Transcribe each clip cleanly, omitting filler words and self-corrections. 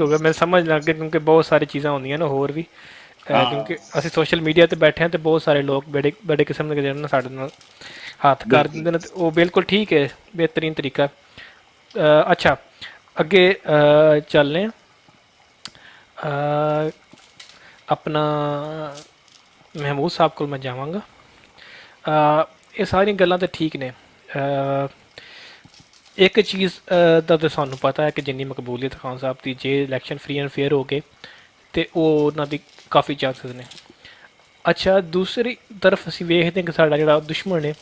ਕਿਉਂਕਿ ਮੈਂ ਸਮਝ ਲੱਗ ਗਿਆ ਕਿਉਂਕਿ ਬਹੁਤ ਸਾਰੀ ਚੀਜ਼ਾਂ ਹੁੰਦੀਆਂ ਨਾ ਹੋਰ ਵੀ ਕਿਉਂਕਿ ਅਸੀਂ ਸੋਸ਼ਲ ਮੀਡੀਆ ਤੇ ਬੈਠੇ ਹਾਂ ਤੇ ਬਹੁਤ ਸਾਰੇ ਲੋਕ ਬੜੇ ਬੜੇ ਕਿਸਮ ਦੇ ਜਿਹੜੇ ਨਾ ਸਾਡੇ ਨਾਲ ਹੱਥ ਕਰ بالکل ਦਿੰਦੇ ਨੇ ਤੇ ਉਹ ਬਿਲਕੁਲ ਠੀਕ ਹੈ ਬਿਹਤਰੀਨ ਤਰੀਕਾ ਅੱਛਾ ਅੱਗੇ ਚੱਲਨੇ ਆ ਆਪਣਾ ਮਹਿਮੂਦ ਸਾਹਿਬ ਕੋਲ ਮੈਂ ਜਾਵਾਂਗਾ ਇਹ ਸਾਰੀਆਂ ਗੱਲਾਂ ਤਾਂ ਠੀਕ ਨੇ ਇੱਕ ਚੀਜ਼ ਦਾ ਤਾਂ ਸਾਨੂੰ ਪਤਾ ਹੈ ਕਿ ਜਿੰਨੀ ਮਕਬੂਲੀਅਤ ਖਾਨ ਸਾਹਿਬ ਦੀ ਜੇ ਇਲੈਕਸ਼ਨ ਫ੍ਰੀ ਐਂਡ ਫੇਅਰ ਹੋ ਗਏ ਤੇ ਉਹ ਉਹਨਾਂ ਦੀ ਕਾਫੀ ਚਾਂਸਸ ਨੇ ਅੱਛਾ ਦੂਸਰੀ ਤਰਫ ਅਸੀਂ ਵੇਖਦੇ ਹਾਂ ਕਿ ਸਾਡਾ ਜਿਹੜਾ ਦੁਸ਼ਮਣ ਹੈ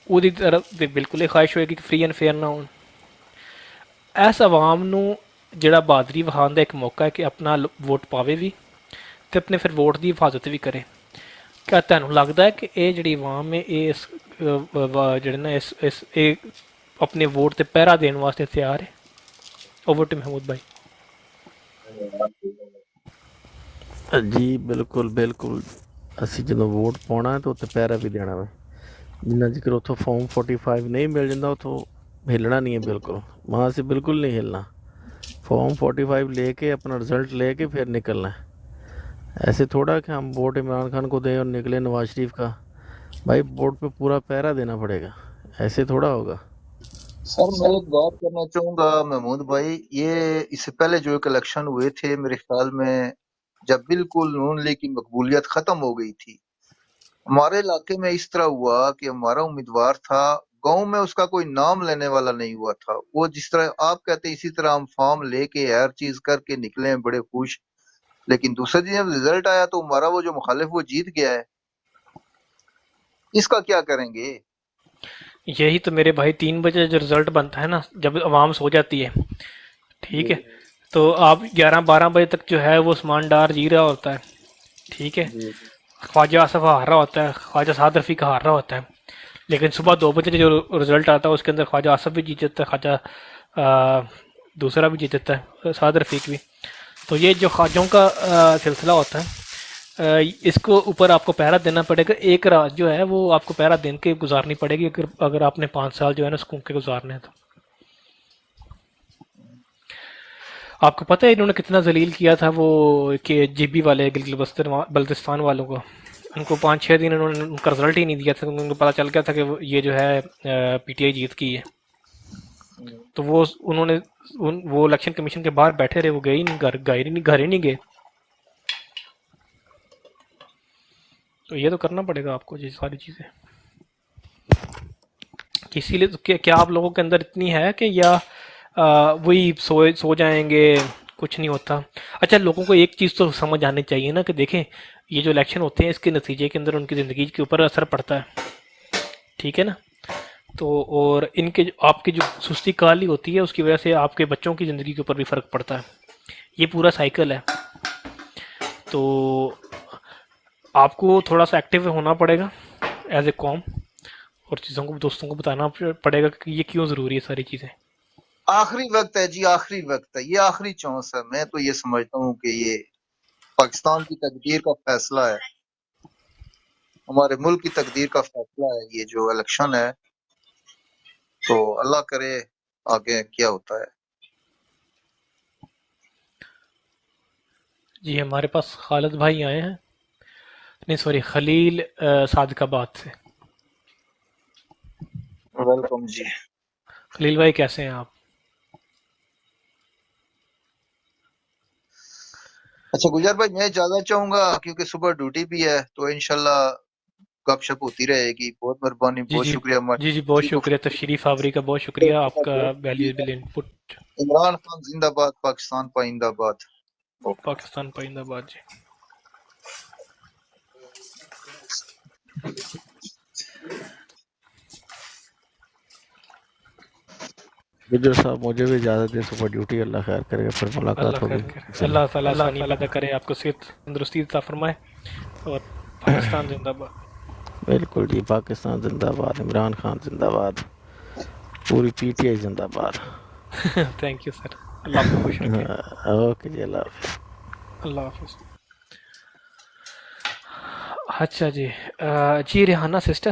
ਉਹਦੀ ਤਰਫ ਤੇ ਬਿਲਕੁਲ ਹੀ ਖਾਹਿਸ਼ ਹੋਏਗੀ ਕਿ ਫ੍ਰੀ ਐਂਡ ਫੇਅਰ ਨਾ ਹੋਣ ਇਸ ਆਵਾਮ ਨੂੰ ਜਿਹੜਾ ਬਹਾਦਰੀ ਵਿਖਾਉਣ ਦਾ ਇੱਕ ਮੌਕਾ ਹੈ ਕਿ ਆਪਣਾ ਵੋਟ ਪਾਵੇ ਵੀ ਤੇ ਆਪਣੇ ਫਿਰ ਵੋਟ ਦੀ ਹਿਫਾਜ਼ਤ ਵੀ ਕਰੇ ਕਿਆ ਤੁਹਾਨੂੰ ਲੱਗਦਾ ਹੈ ਕਿ ਇਹ ਜਿਹੜੀ ਆਵਾਮ ਹੈ ਇਹ ਇਸ ਜਿਹੜੇ ਨਾ ਇਸ ਇਹ ਆਪਣੇ ਵੋਟ ਤੇ ਪਹਿਰਾ ਦੇਣ ਵਾਸਤੇ ਤਿਆਰ ਹੈ ਓਵਰ ਟੂ ਮਹਿਮੂਦ ਭਾਈ ਜੀ ਬਿਲਕੁਲ ਬਿਲਕੁਲ। ਅਸੀਂ ਜਦੋਂ ਵੋਟ ਪਾਉਣਾ ਤਾਂ ਉੱਥੇ ਪਹਿਰਾ ਵੀ ਦੇਣਾ ਵਾ। ਜਿੰਨਾ ਚਿਰ ਉੱਥੋਂ ਫੋਰਮ 45 ਨਹੀਂ ਮਿਲ ਜਾਂਦਾ ਉੱਥੋਂ ਹਿੱਲਣਾ ਨਹੀਂ ਹੈ ਬਿਲਕੁਲ। ਵਹਾਂ سے بالکل نہیں ہلنا۔ فارم 45 لے کے اپنا رزلٹ لے کے پھر نکلنا ہے۔ ایسے تھوڑا کہ ہم ووٹ عمران خان کو دیں اور نکلے نواز شریف کا۔ بھائی ووٹ پہ پورا پہرا دینا پڑے گا، ایسے تھوڑا ہوگا۔ سر میں ایک بات کرنا چاہوں گا محمود بھائی، یہ اس سے پہلے جو ایک الیکشن ہوئے تھے میرے خیال میں جب بالکل نون لیگ کی مقبولیت ختم ہو گئی تھی، ہمارے علاقے میں اس طرح ہوا کہ ہمارا امیدوار تھا، گاؤں میں اس کا کوئی نام لینے والا نہیں ہوا تھا۔ وہ جس طرح آپ کہتے ہیں اسی طرح ہم فارم لے کے ہر چیز کر کے نکلے ہیں بڑے خوش، لیکن دوسرے دن جب رزلٹ آیا تو ہمارا وہ جو مخالف وہ جیت گیا ہے، اس کا کیا کریں گے؟ یہی تو میرے بھائی 3 بجے جو رزلٹ بنتا ہے نا جب عوام سو جاتی ہے ٹھیک ہے جی تو آپ 11-12 بجے تک جو ہے وہ عثمان ڈار جی رہا ہوتا ہے ٹھیک ہے جی خواجہ آصف ہار رہا ہوتا ہے خواجہ سعد رفیق ہار رہا ہوتا ہے لیکن صبح 2 بجے جو رزلٹ آتا ہے اس کے اندر خواجہ آصف بھی جیت جاتا ہے خواجہ دوسرا بھی جیت جاتا ہے سعد رفیق بھی تو یہ جو خواجوں کا سلسلہ ہوتا ہے اس کو اوپر آپ کو پہرا دینا پڑے گا ایک رات جو ہے وہ آپ کو پہرا دین کے گزارنی پڑے گی اگر آپ نے 5 سال جو ہے نا سکون کے گزارنے ہیں تو آپ کو پتہ ہے انہوں نے کتنا ذلیل کیا تھا وہ کہ جی بی والے گلگت بلتستان والوں کو ان کو 5-6 دن انہوں نے ان کا رزلٹ ہی نہیں دیا تھا ان کو پتہ چل گیا تھا کہ یہ جو ہے پی ٹی آئی جیت گئی ہے تو وہ انہوں نے وہ الیکشن کمیشن کے باہر بیٹھے رہے وہ گئے ہی نہیں گھر ہی نہیں گئے تو یہ تو کرنا پڑے گا آپ کو یہ ساری چیزیں اسی لیے تو کیا آپ لوگوں کے اندر اتنی ہے کہ یا وہی سو جائیں گے کچھ نہیں ہوتا اچھا لوگوں کو ایک چیز تو سمجھ آنی چاہیے نا کہ دیکھیں یہ جو الیکشن ہوتے ہیں اس کے نتیجے کے اندر ان کی زندگی کے اوپر اثر پڑتا ہے ٹھیک ہے نا تو اور ان کے آپ کی جو سستی کالی ہوتی ہے اس کی وجہ سے آپ کے بچوں کی زندگی کے اوپر بھی فرق پڑتا ہے یہ پورا سائیکل ہے تو آپ کو تھوڑا سا ایکٹیو ہونا پڑے گا ایز اے قوم اور چیزوں کو دوستوں کو بتانا پڑے گا کہ یہ کیوں ضروری ہے ساری چیزیں آخری وقت ہے جی، آخری وقت ہے، یہ آخری چانس ہے۔ میں تو یہ سمجھتا ہوں کہ یہ پاکستان کی تقدیر کا فیصلہ ہے، ہمارے ملک کی تقدیر کا فیصلہ ہے یہ جو الیکشن ہے، تو اللہ کرے آگے کیا ہوتا ہے۔ جی ہمارے پاس خالد بھائی آئے ہیں نہیں سوری خلیل صادق آباد سے ویلکم جی۔ خلیل بھائی کیسے ہیں آپ اچھا گجر بھائی میں اجازت چاہوں گا کیونکہ صبح ڈیوٹی بھی ہے تو انشاءاللہ گپ شپ ہوتی رہے گی۔ بہت مہربانی، جی بہت جی شکریہ جی جی بہت ہماری کو۔ شکریہ تشریف آوری کا بہت شکریہ آپ کا ویلیوبل ان پٹ عمران خان زندہ باد، پاکستان پائندہ باد۔ پاکستان پائندہ باد جی گجر صاحب مجھے بھی اجازت دے، صبح ڈیوٹی، اللہ خیر کرے گا، پھر اللہ ملاقات ہوگی خیر کرے کسی دن۔ اللہ تعالیٰ آسانی پیدا کرے آپ کو صحت تندرستی عطا فرمائے اور پاکستان زندہ باد بالکل جی، پاکستان زندہ باد، عمران خان زندہ باد، پوری پی ٹی آئی زندہ باد۔ تھینک یو سر اللہ آپ کو خوش رکھے اوکے جی، اللہ حافظ۔ اللہ حافظ اچھا جی جی ریحانہ سسٹر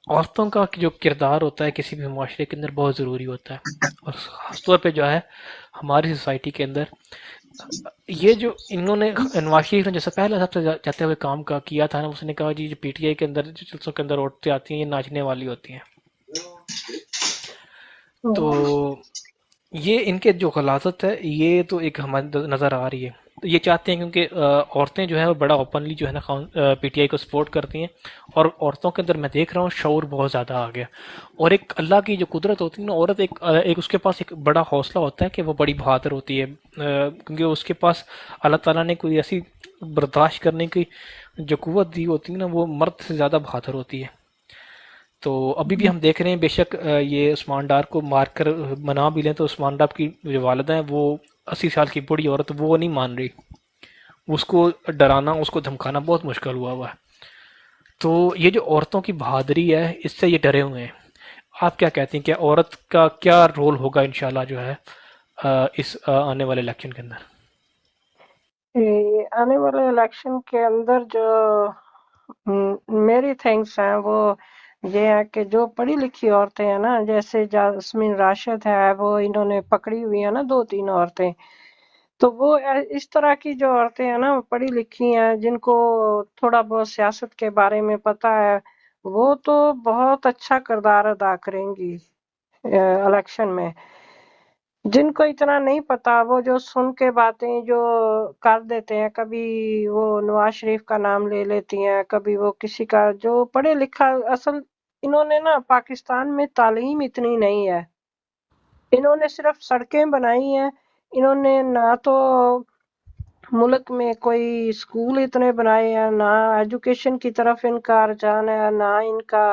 عورتوں کا جو کردار ہوتا ہے کسی بھی معاشرے کے اندر بہت ضروری ہوتا ہے، اور خاص طور پہ جو ہے ہماری سوسائٹی کے اندر یہ جو انہوں نے نواز شریف نے جیسا پہلے سب سے جاتے ہوئے کام کا کیا تھا نا، اس نے کہا جی جو پی ٹی آئی کے اندر جو جلسوں کے اندر عورتیں آتی ہیں یہ ناچنے والی ہوتی ہیں، تو یہ ان کے جو غلاظت ہے یہ تو ایک ہماری نظر آ رہی ہے. تو یہ چاہتے ہیں کیونکہ عورتیں جو ہے وہ بڑا اوپنلی جو ہے نا پی ٹی آئی کو سپورٹ کرتی ہیں، اور عورتوں کے اندر میں دیکھ رہا ہوں شعور بہت زیادہ آ گیا، اور ایک اللہ کی جو قدرت ہوتی ہے نا، عورت ایک اس کے پاس ایک بڑا حوصلہ ہوتا ہے کہ وہ بڑی بہادر ہوتی ہے، کیونکہ اس کے پاس اللہ تعالیٰ نے کوئی ایسی برداشت کرنے کی جو قوت دی ہوتی ہے نا، وہ مرد سے زیادہ بہادر ہوتی ہے. تو ابھی بھی ہم دیکھ رہے ہیں بے شک یہ عثمان ڈار کو مار کر منا بھی لیں تو عثمان ڈار کی جو والدہ ہیں وہ 80 سال کی بڑی عورت وہ نہیں مان رہی، اس کو ڈرانا اس کو دھمکانا بہت مشکل ہوا ہے. تو یہ جو عورتوں کی بہادری ہے اس سے یہ ڈرے ہوئے ہیں. آپ کیا کہتے ہیں کہ عورت کا کیا رول ہوگا انشاءاللہ جو ہے اس آنے والے الیکشن کے اندر؟ آنے والے الیکشن کے اندر جو میری تھنکس ہیں وہ یہ ہے کہ جو پڑھی لکھی عورتیں ہیں نا، جیسے جاسمین راشد ہے، وہ انہوں نے پکڑی ہوئی ہیں نا 2-3 عورتیں، تو وہ اس طرح کی جو عورتیں ہیں نا پڑھی لکھی ہیں، جن کو تھوڑا بہت سیاست کے بارے میں پتہ ہے، وہ تو بہت اچھا کردار ادا کریں گی الیکشن میں. جن کو اتنا نہیں پتا وہ جو سن کے باتیں جو کر دیتے ہیں، کبھی وہ نواز شریف کا نام لے لیتی ہیں، کبھی وہ کسی کا جو پڑھے لکھا. اصل انہوں نے نا پاکستان میں تعلیم اتنی نہیں ہے، انہوں نے صرف سڑکیں بنائی ہیں، انہوں نے نہ تو ملک میں کوئی اسکول اتنے بنائے ہیں، نہ ایجوکیشن کی طرف ان کا رجحان ہے، نہ ان کا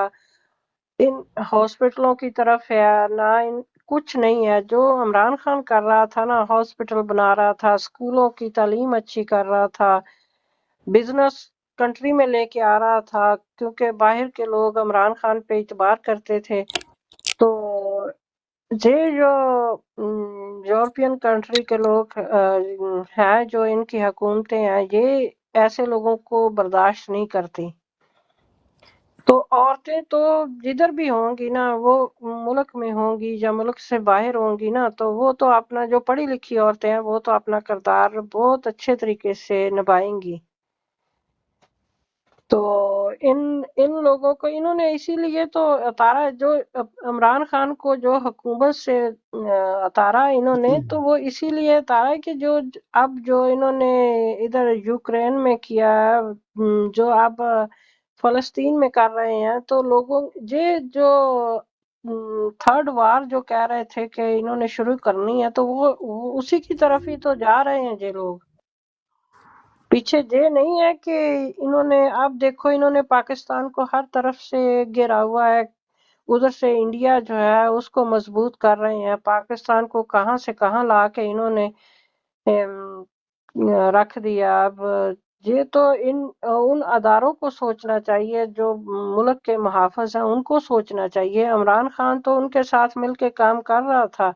ان ہاسپٹلوں کی طرف ہے، نہ ان کچھ نہیں ہے. جو عمران خان کر رہا تھا نا، ہاسپٹل بنا رہا تھا، اسکولوں کی تعلیم اچھی کر رہا تھا، بزنس کنٹری میں لے کے آ رہا تھا، کیونکہ باہر کے لوگ عمران خان پہ اعتبار کرتے تھے. تو یہ جو یورپین کنٹری کے لوگ ہیں، جو ان کی حکومتیں ہیں، یہ ایسے لوگوں کو برداشت نہیں کرتی. تو عورتیں تو جدھر بھی ہوں گی نا، وہ ملک میں ہوں گی یا ملک سے باہر ہوں گی نا، تو وہ تو اپنا جو پڑھی لکھی عورتیں ہیں وہ تو اپنا کردار بہت اچھے طریقے سے نبھائیں گی. تو ان لوگوں کو انہوں نے اسی لیے تو اتارا، جو عمران خان کو جو حکومت سے اتارا انہوں نے، تو وہ اسی لیے اتارا کہ جو اب جو انہوں نے ادھر یوکرین میں کیا ہے، جو اب فلسطین میں کر رہے ہیں، تو لوگوں یہ جو تھرڈ وار جو کہہ رہے تھے کہ انہوں نے شروع کرنی ہے، تو وہ اسی کی طرف ہی تو جا رہے ہیں یہ لوگ. پیچھے یہ نہیں ہے کہ انہوں نے اب دیکھو انہوں نے پاکستان کو ہر طرف سے گھیرا ہوا ہے، ادھر سے انڈیا جو ہے اس کو مضبوط کر رہے ہیں، پاکستان کو کہاں سے کہاں لا کے انہوں نے رکھ دیا. اب یہ تو ان اداروں کو سوچنا چاہیے جو ملک کے محافظ ہیں، ان کو سوچنا چاہیے. عمران خان تو ان کے ساتھ مل کے کام کر رہا تھا،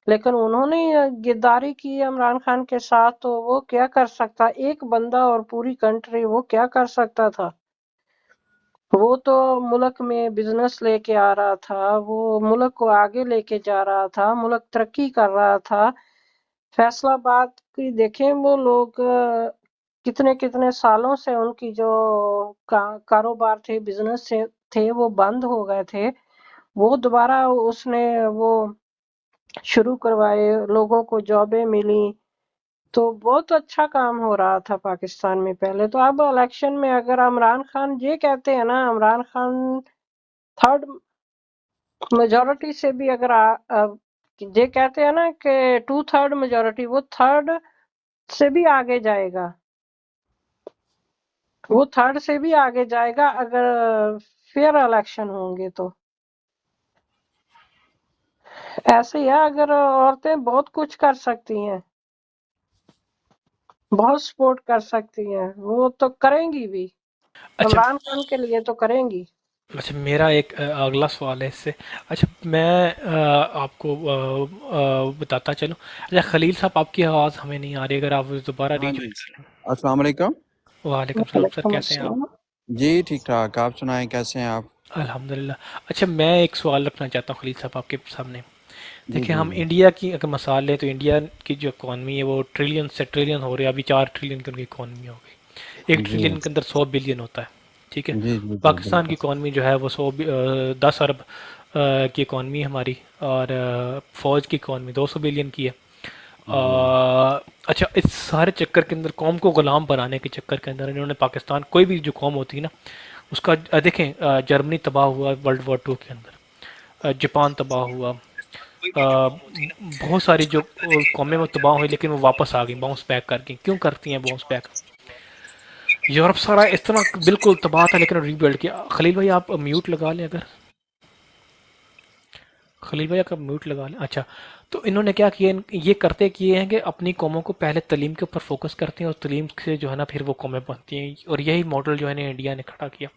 لیکن انہوں نے غداری کی عمران خان کے ساتھ، تو وہ کیا کر سکتا ایک بندہ اور پوری کنٹری، وہ کیا کر سکتا تھا؟ وہ تو ملک میں بزنس لے کے آ رہا تھا، وہ ملک کو آگے لے کے جا رہا تھا، ملک ترقی کر رہا تھا. فیصل آباد کی دیکھیں وہ لوگ کتنے کتنے سالوں سے ان کی جو کاروبار تھے، بزنس تھے، وہ بند ہو گئے تھے، وہ دوبارہ اس نے وہ شروع کروائے، لوگوں کو جابیں ملی، تو بہت اچھا کام ہو رہا تھا پاکستان میں پہلے. تو اب الیکشن میں اگر عمران خان یہ کہتے ہیں نا، عمران خان تھرڈ میجورٹی سے بھی اگر یہ کہتے ہیں نا کہ 2/3 میجورٹی، وہ تھرڈ سے بھی آگے جائے گا، وہ تھرڈ سے بھی آگے جائے گا اگر فیئر الیکشن ہوں گے. تو ایسے ہی ہے، اگر عورتیں بہت کچھ کر سکتی ہیں، بہت سپورٹ کر سکتی ہیں، وہ تو کریں گی بھی، اچھا عمران خان کے لیے تو کریں گی. اچھا، میرا ایک اگلا سوال ہے اس سے. اچھا میں آپ کو بتاتا چلوں. اچھا خلیل صاحب آپ کی آواز ہمیں نہیں آ رہی، اگر آپ دوبارہ ری ہاں جی، جوائن کر لیں. السلام علیکم. وعلیکم السلام سر، وعلیکم کیسے ہیں آپ؟ السلام. جی ٹھیک ٹھاک، آپ سنائیں کیسے ہیں آپ؟ الحمدللہ. اچھا میں ایک سوال رکھنا چاہتا ہوں خلیل صاحب آپ کے سامنے. جی دیکھیں جی ہم جی انڈیا کی اگر مثال لیں تو انڈیا کی جو اکانومی ہے وہ ٹریلین سے ٹریلین ہو رہی ہے. ابھی 4 ٹریلین کی ان کی اکانومی ہو گئی. ایک جی ٹریلین کے اندر 100 بلین ہوتا ہے. ٹھیک ہے. جی جی جی پاکستان کی بالکل. اکانومی جو ہے وہ 10 ارب کی اکانومی ہے ہماری. اور فوج کی اکانومی 200 بلین کی ہے. جی اچھا اس سارے چکر کے اندر قوم کو غلام بنانے کے چکر کے اندر انہوں نے پاکستان کوئی بھی جو قوم ہوتی ہے نا اس کا دیکھیں جرمنی تباہ ہوا ورلڈ وار 2 کے اندر. جاپان تباہ ہوا. بہت ساری جو قومیں وہ تباہ ہوئی لیکن وہ واپس آ گئی باؤنس بیک کر گئی. کیوں کرتی ہیں باؤنس بیک؟ یورپ سارا اس طرح بالکل تباہ تھا لیکن ری بلڈ کیا. خلیل بھائی آپ میوٹ لگا لیں اگر. خلیل بھائی کا میوٹ لگا لیں. اچھا تو انہوں نے کیا کیا یہ کرتے کیے ہیں کہ اپنی قوموں کو پہلے تعلیم کے اوپر فوکس کرتے ہیں اور تعلیم سے جو ہے نا پھر وہ قومیں بنتی ہیں. اور یہی ماڈل جو ہے نا انڈیا نے کھڑا کیا.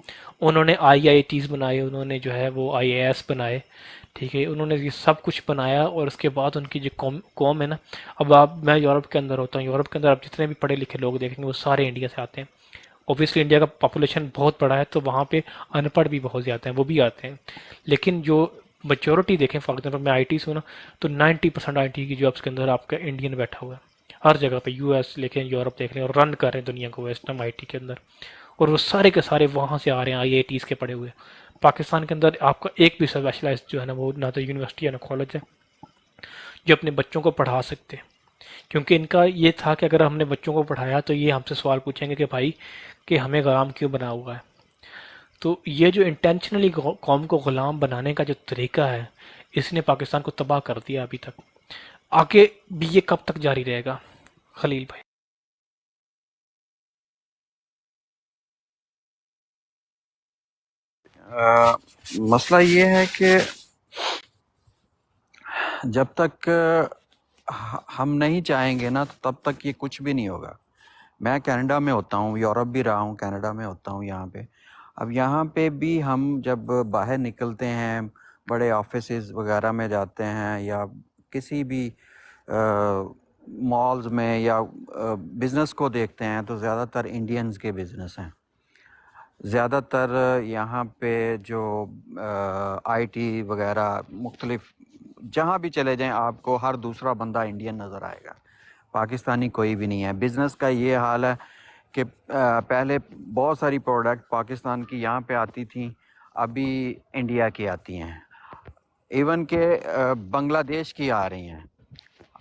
انہوں نے IITs بنائے. انہوں نے جو ہے وہ IAS بنائے. ٹھیک ہے. انہوں نے یہ سب کچھ بنایا اور اس کے بعد ان کی جو قوم ہے نا اب میں یورپ کے اندر ہوتا ہوں. یورپ کے اندر آپ جتنے بھی پڑھے لکھے لوگ دیکھیں گے وہ سارے انڈیا سے آتے ہیں. اوبیسلی انڈیا کا پاپولیشن بہت بڑا ہے تو وہاں پہ ان پڑھ بھی بہت زیادہ ہیں وہ بھی آتے ہیں. لیکن جو میچورٹی دیکھیں فار ایگزامپل میں IT سے ہوں نا تو 90% IT کی جابس کے اندر آپ کا انڈین بیٹھا ہوا ہے ہر جگہ پہ. US لیں یورپ دیکھ لیں اور رن کر رہے ہیں دنیا کو اس ٹائم IT کے اندر. اور وہ سارے کے سارے وہاں سے آ رہے ہیں IITs کے پڑھے ہوئے. پاکستان کے اندر آپ کا ایک بھی اسپیشلائز جو ہے نا وہ نہ تو یونیورسٹی ہے نہ کالج ہے جو اپنے بچوں کو پڑھا سکتے. کیونکہ ان کا یہ تھا کہ اگر ہم نے بچوں کو پڑھایا تو یہ ہم سے سوال پوچھیں گے کہ بھائی کہ ہمیں غلام کیوں بنا ہوا ہے. تو یہ جو انٹینشنلی قوم کو غلام بنانے کا جو طریقہ ہے اس نے پاکستان کو تباہ کر دیا ابھی تک. آگے بھی یہ کب تک جاری رہے گا خلیل بھائی؟ مسئلہ یہ ہے کہ جب تک ہم نہیں چاہیں گے نا تو تب تک یہ کچھ بھی نہیں ہوگا. میں کینیڈا میں ہوتا ہوں، یورپ بھی رہا ہوں، کینیڈا میں ہوتا ہوں یہاں پہ. اب یہاں پہ بھی ہم جب باہر نکلتے ہیں بڑے آفیسز وغیرہ میں جاتے ہیں یا کسی بھی مالز میں یا بزنس کو دیکھتے ہیں تو زیادہ تر انڈینز کے بزنس ہیں. زیادہ تر یہاں پہ جو IT وغیرہ مختلف جہاں بھی چلے جائیں آپ کو ہر دوسرا بندہ انڈین نظر آئے گا، پاکستانی کوئی بھی نہیں ہے. بزنس کا یہ حال ہے کہ پہلے بہت ساری پروڈکٹ پاکستان کی یہاں پہ آتی تھیں، ابھی انڈیا کی آتی ہیں. ایون کہ بنگلہ دیش کی آ رہی ہیں.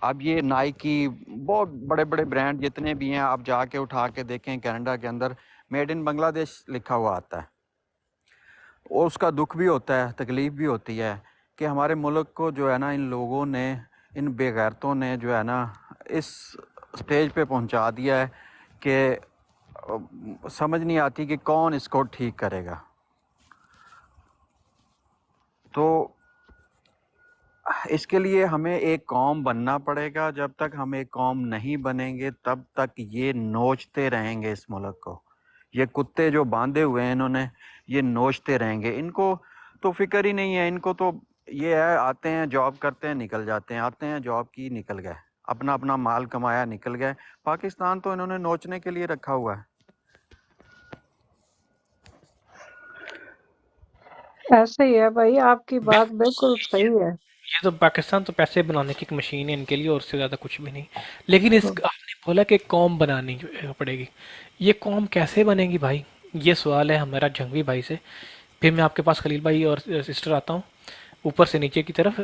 اب یہ نائکی بہت بڑے بڑے برانڈ جتنے بھی ہیں آپ جا کے اٹھا کے دیکھیں کینیڈا کے اندر میڈ ان بنگلہ دیش لکھا ہوا آتا ہے. اور اس کا دکھ بھی ہوتا ہے، تکلیف بھی ہوتی ہے کہ ہمارے ملک کو جو ہے نا ان لوگوں نے، ان بے غیرتوں نے جو ہے نا اس سٹیج پہ پہنچا دیا ہے کہ سمجھ نہیں آتی کہ کون اس کو ٹھیک کرے گا. تو اس کے لیے ہمیں ایک قوم بننا پڑے گا. جب تک ہم ایک قوم نہیں بنیں گے تب تک یہ نوچتے رہیں گے اس ملک کو. یہ کتے جو باندھے ہوئے ہیں انہوں نے یہ نوچتے رہیں گے. ان کو تو فکر ہی نہیں ہے. ان کو تو یہ ہے آتے ہیں جاب کرتے ہیں نکل جاتے ہیں، آتے ہیں جاب کی نکل گئے، اپنا اپنا مال کمایا نکل گئے. پاکستان تو انہوں نے نوچنے کے لیے رکھا ہوا ہے. ایسے ہی ہے بھائی، آپ کی بات بالکل صحیح ہے. یہ تو پاکستان تو پیسے بنانے کی ایک مشین ہے ان کے لیے اور اس سے زیادہ کچھ بھی نہیں. لیکن اس آپ نے بولا کہ قوم بنانی پڑے گی. یہ قوم کیسے بنے گی بھائی؟ یہ سوال ہے ہمارا جنگوی بھائی سے. پھر میں آپ کے پاس خلیل بھائی اور سسٹر آتا ہوں اوپر سے نیچے کی طرف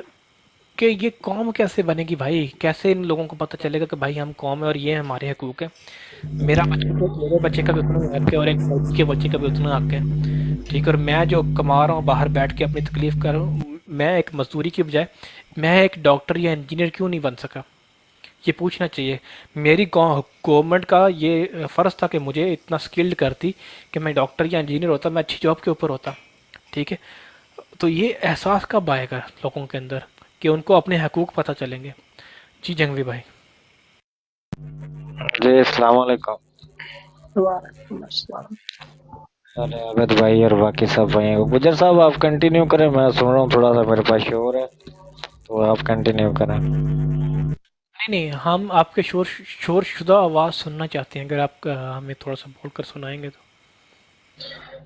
کہ یہ قوم کیسے بنے گی بھائی؟ کیسے ان لوگوں کو پتہ چلے گا کہ بھائی ہم قوم ہے اور یہ ہمارے حقوق ہیں؟ میرا میرے بچے کا بھی اتنا ہی حق ہے اور ایک فوجی کے بچے کا بھی اتنا حق ہے. ٹھیک ہے. اور میں جو کما رہا ہوں باہر بیٹھ کے اپنی تکلیف کر رہا ہوں، میں ایک مزدوری کی بجائے میں ایک ڈاکٹر یا انجینئر کیوں نہیں بن سکا؟ یہ پوچھنا چاہیے. میری گورنمنٹ کا یہ فرض تھا کہ مجھے اتنا سکلڈ کرتی کہ میں ڈاکٹر یا انجینئر ہوتا، میں اچھی جاب کے اوپر ہوتا. ٹھیک ہے. تو یہ احساس کب آئے گا لوگوں کے اندر کہ ان کو اپنے حقوق پتہ چلیں گے؟ جی جنگوی بھائی. جی السلام علیکم. وعلیکم السلام. ارے عابد بھائی اور باقی سب بھائی، گجر صاحب آپ کنٹینیو کریں، میں سن رہا ہوں تھوڑا سا میرے پاس شور ہے تو آپ کنٹینیو کریں. نہیں نہیں، ہم آپ کے شور شدہ آواز سننا چاہتے ہیں. اگر آپ ہمیں تھوڑا سا بول کر سنائیں گے تو.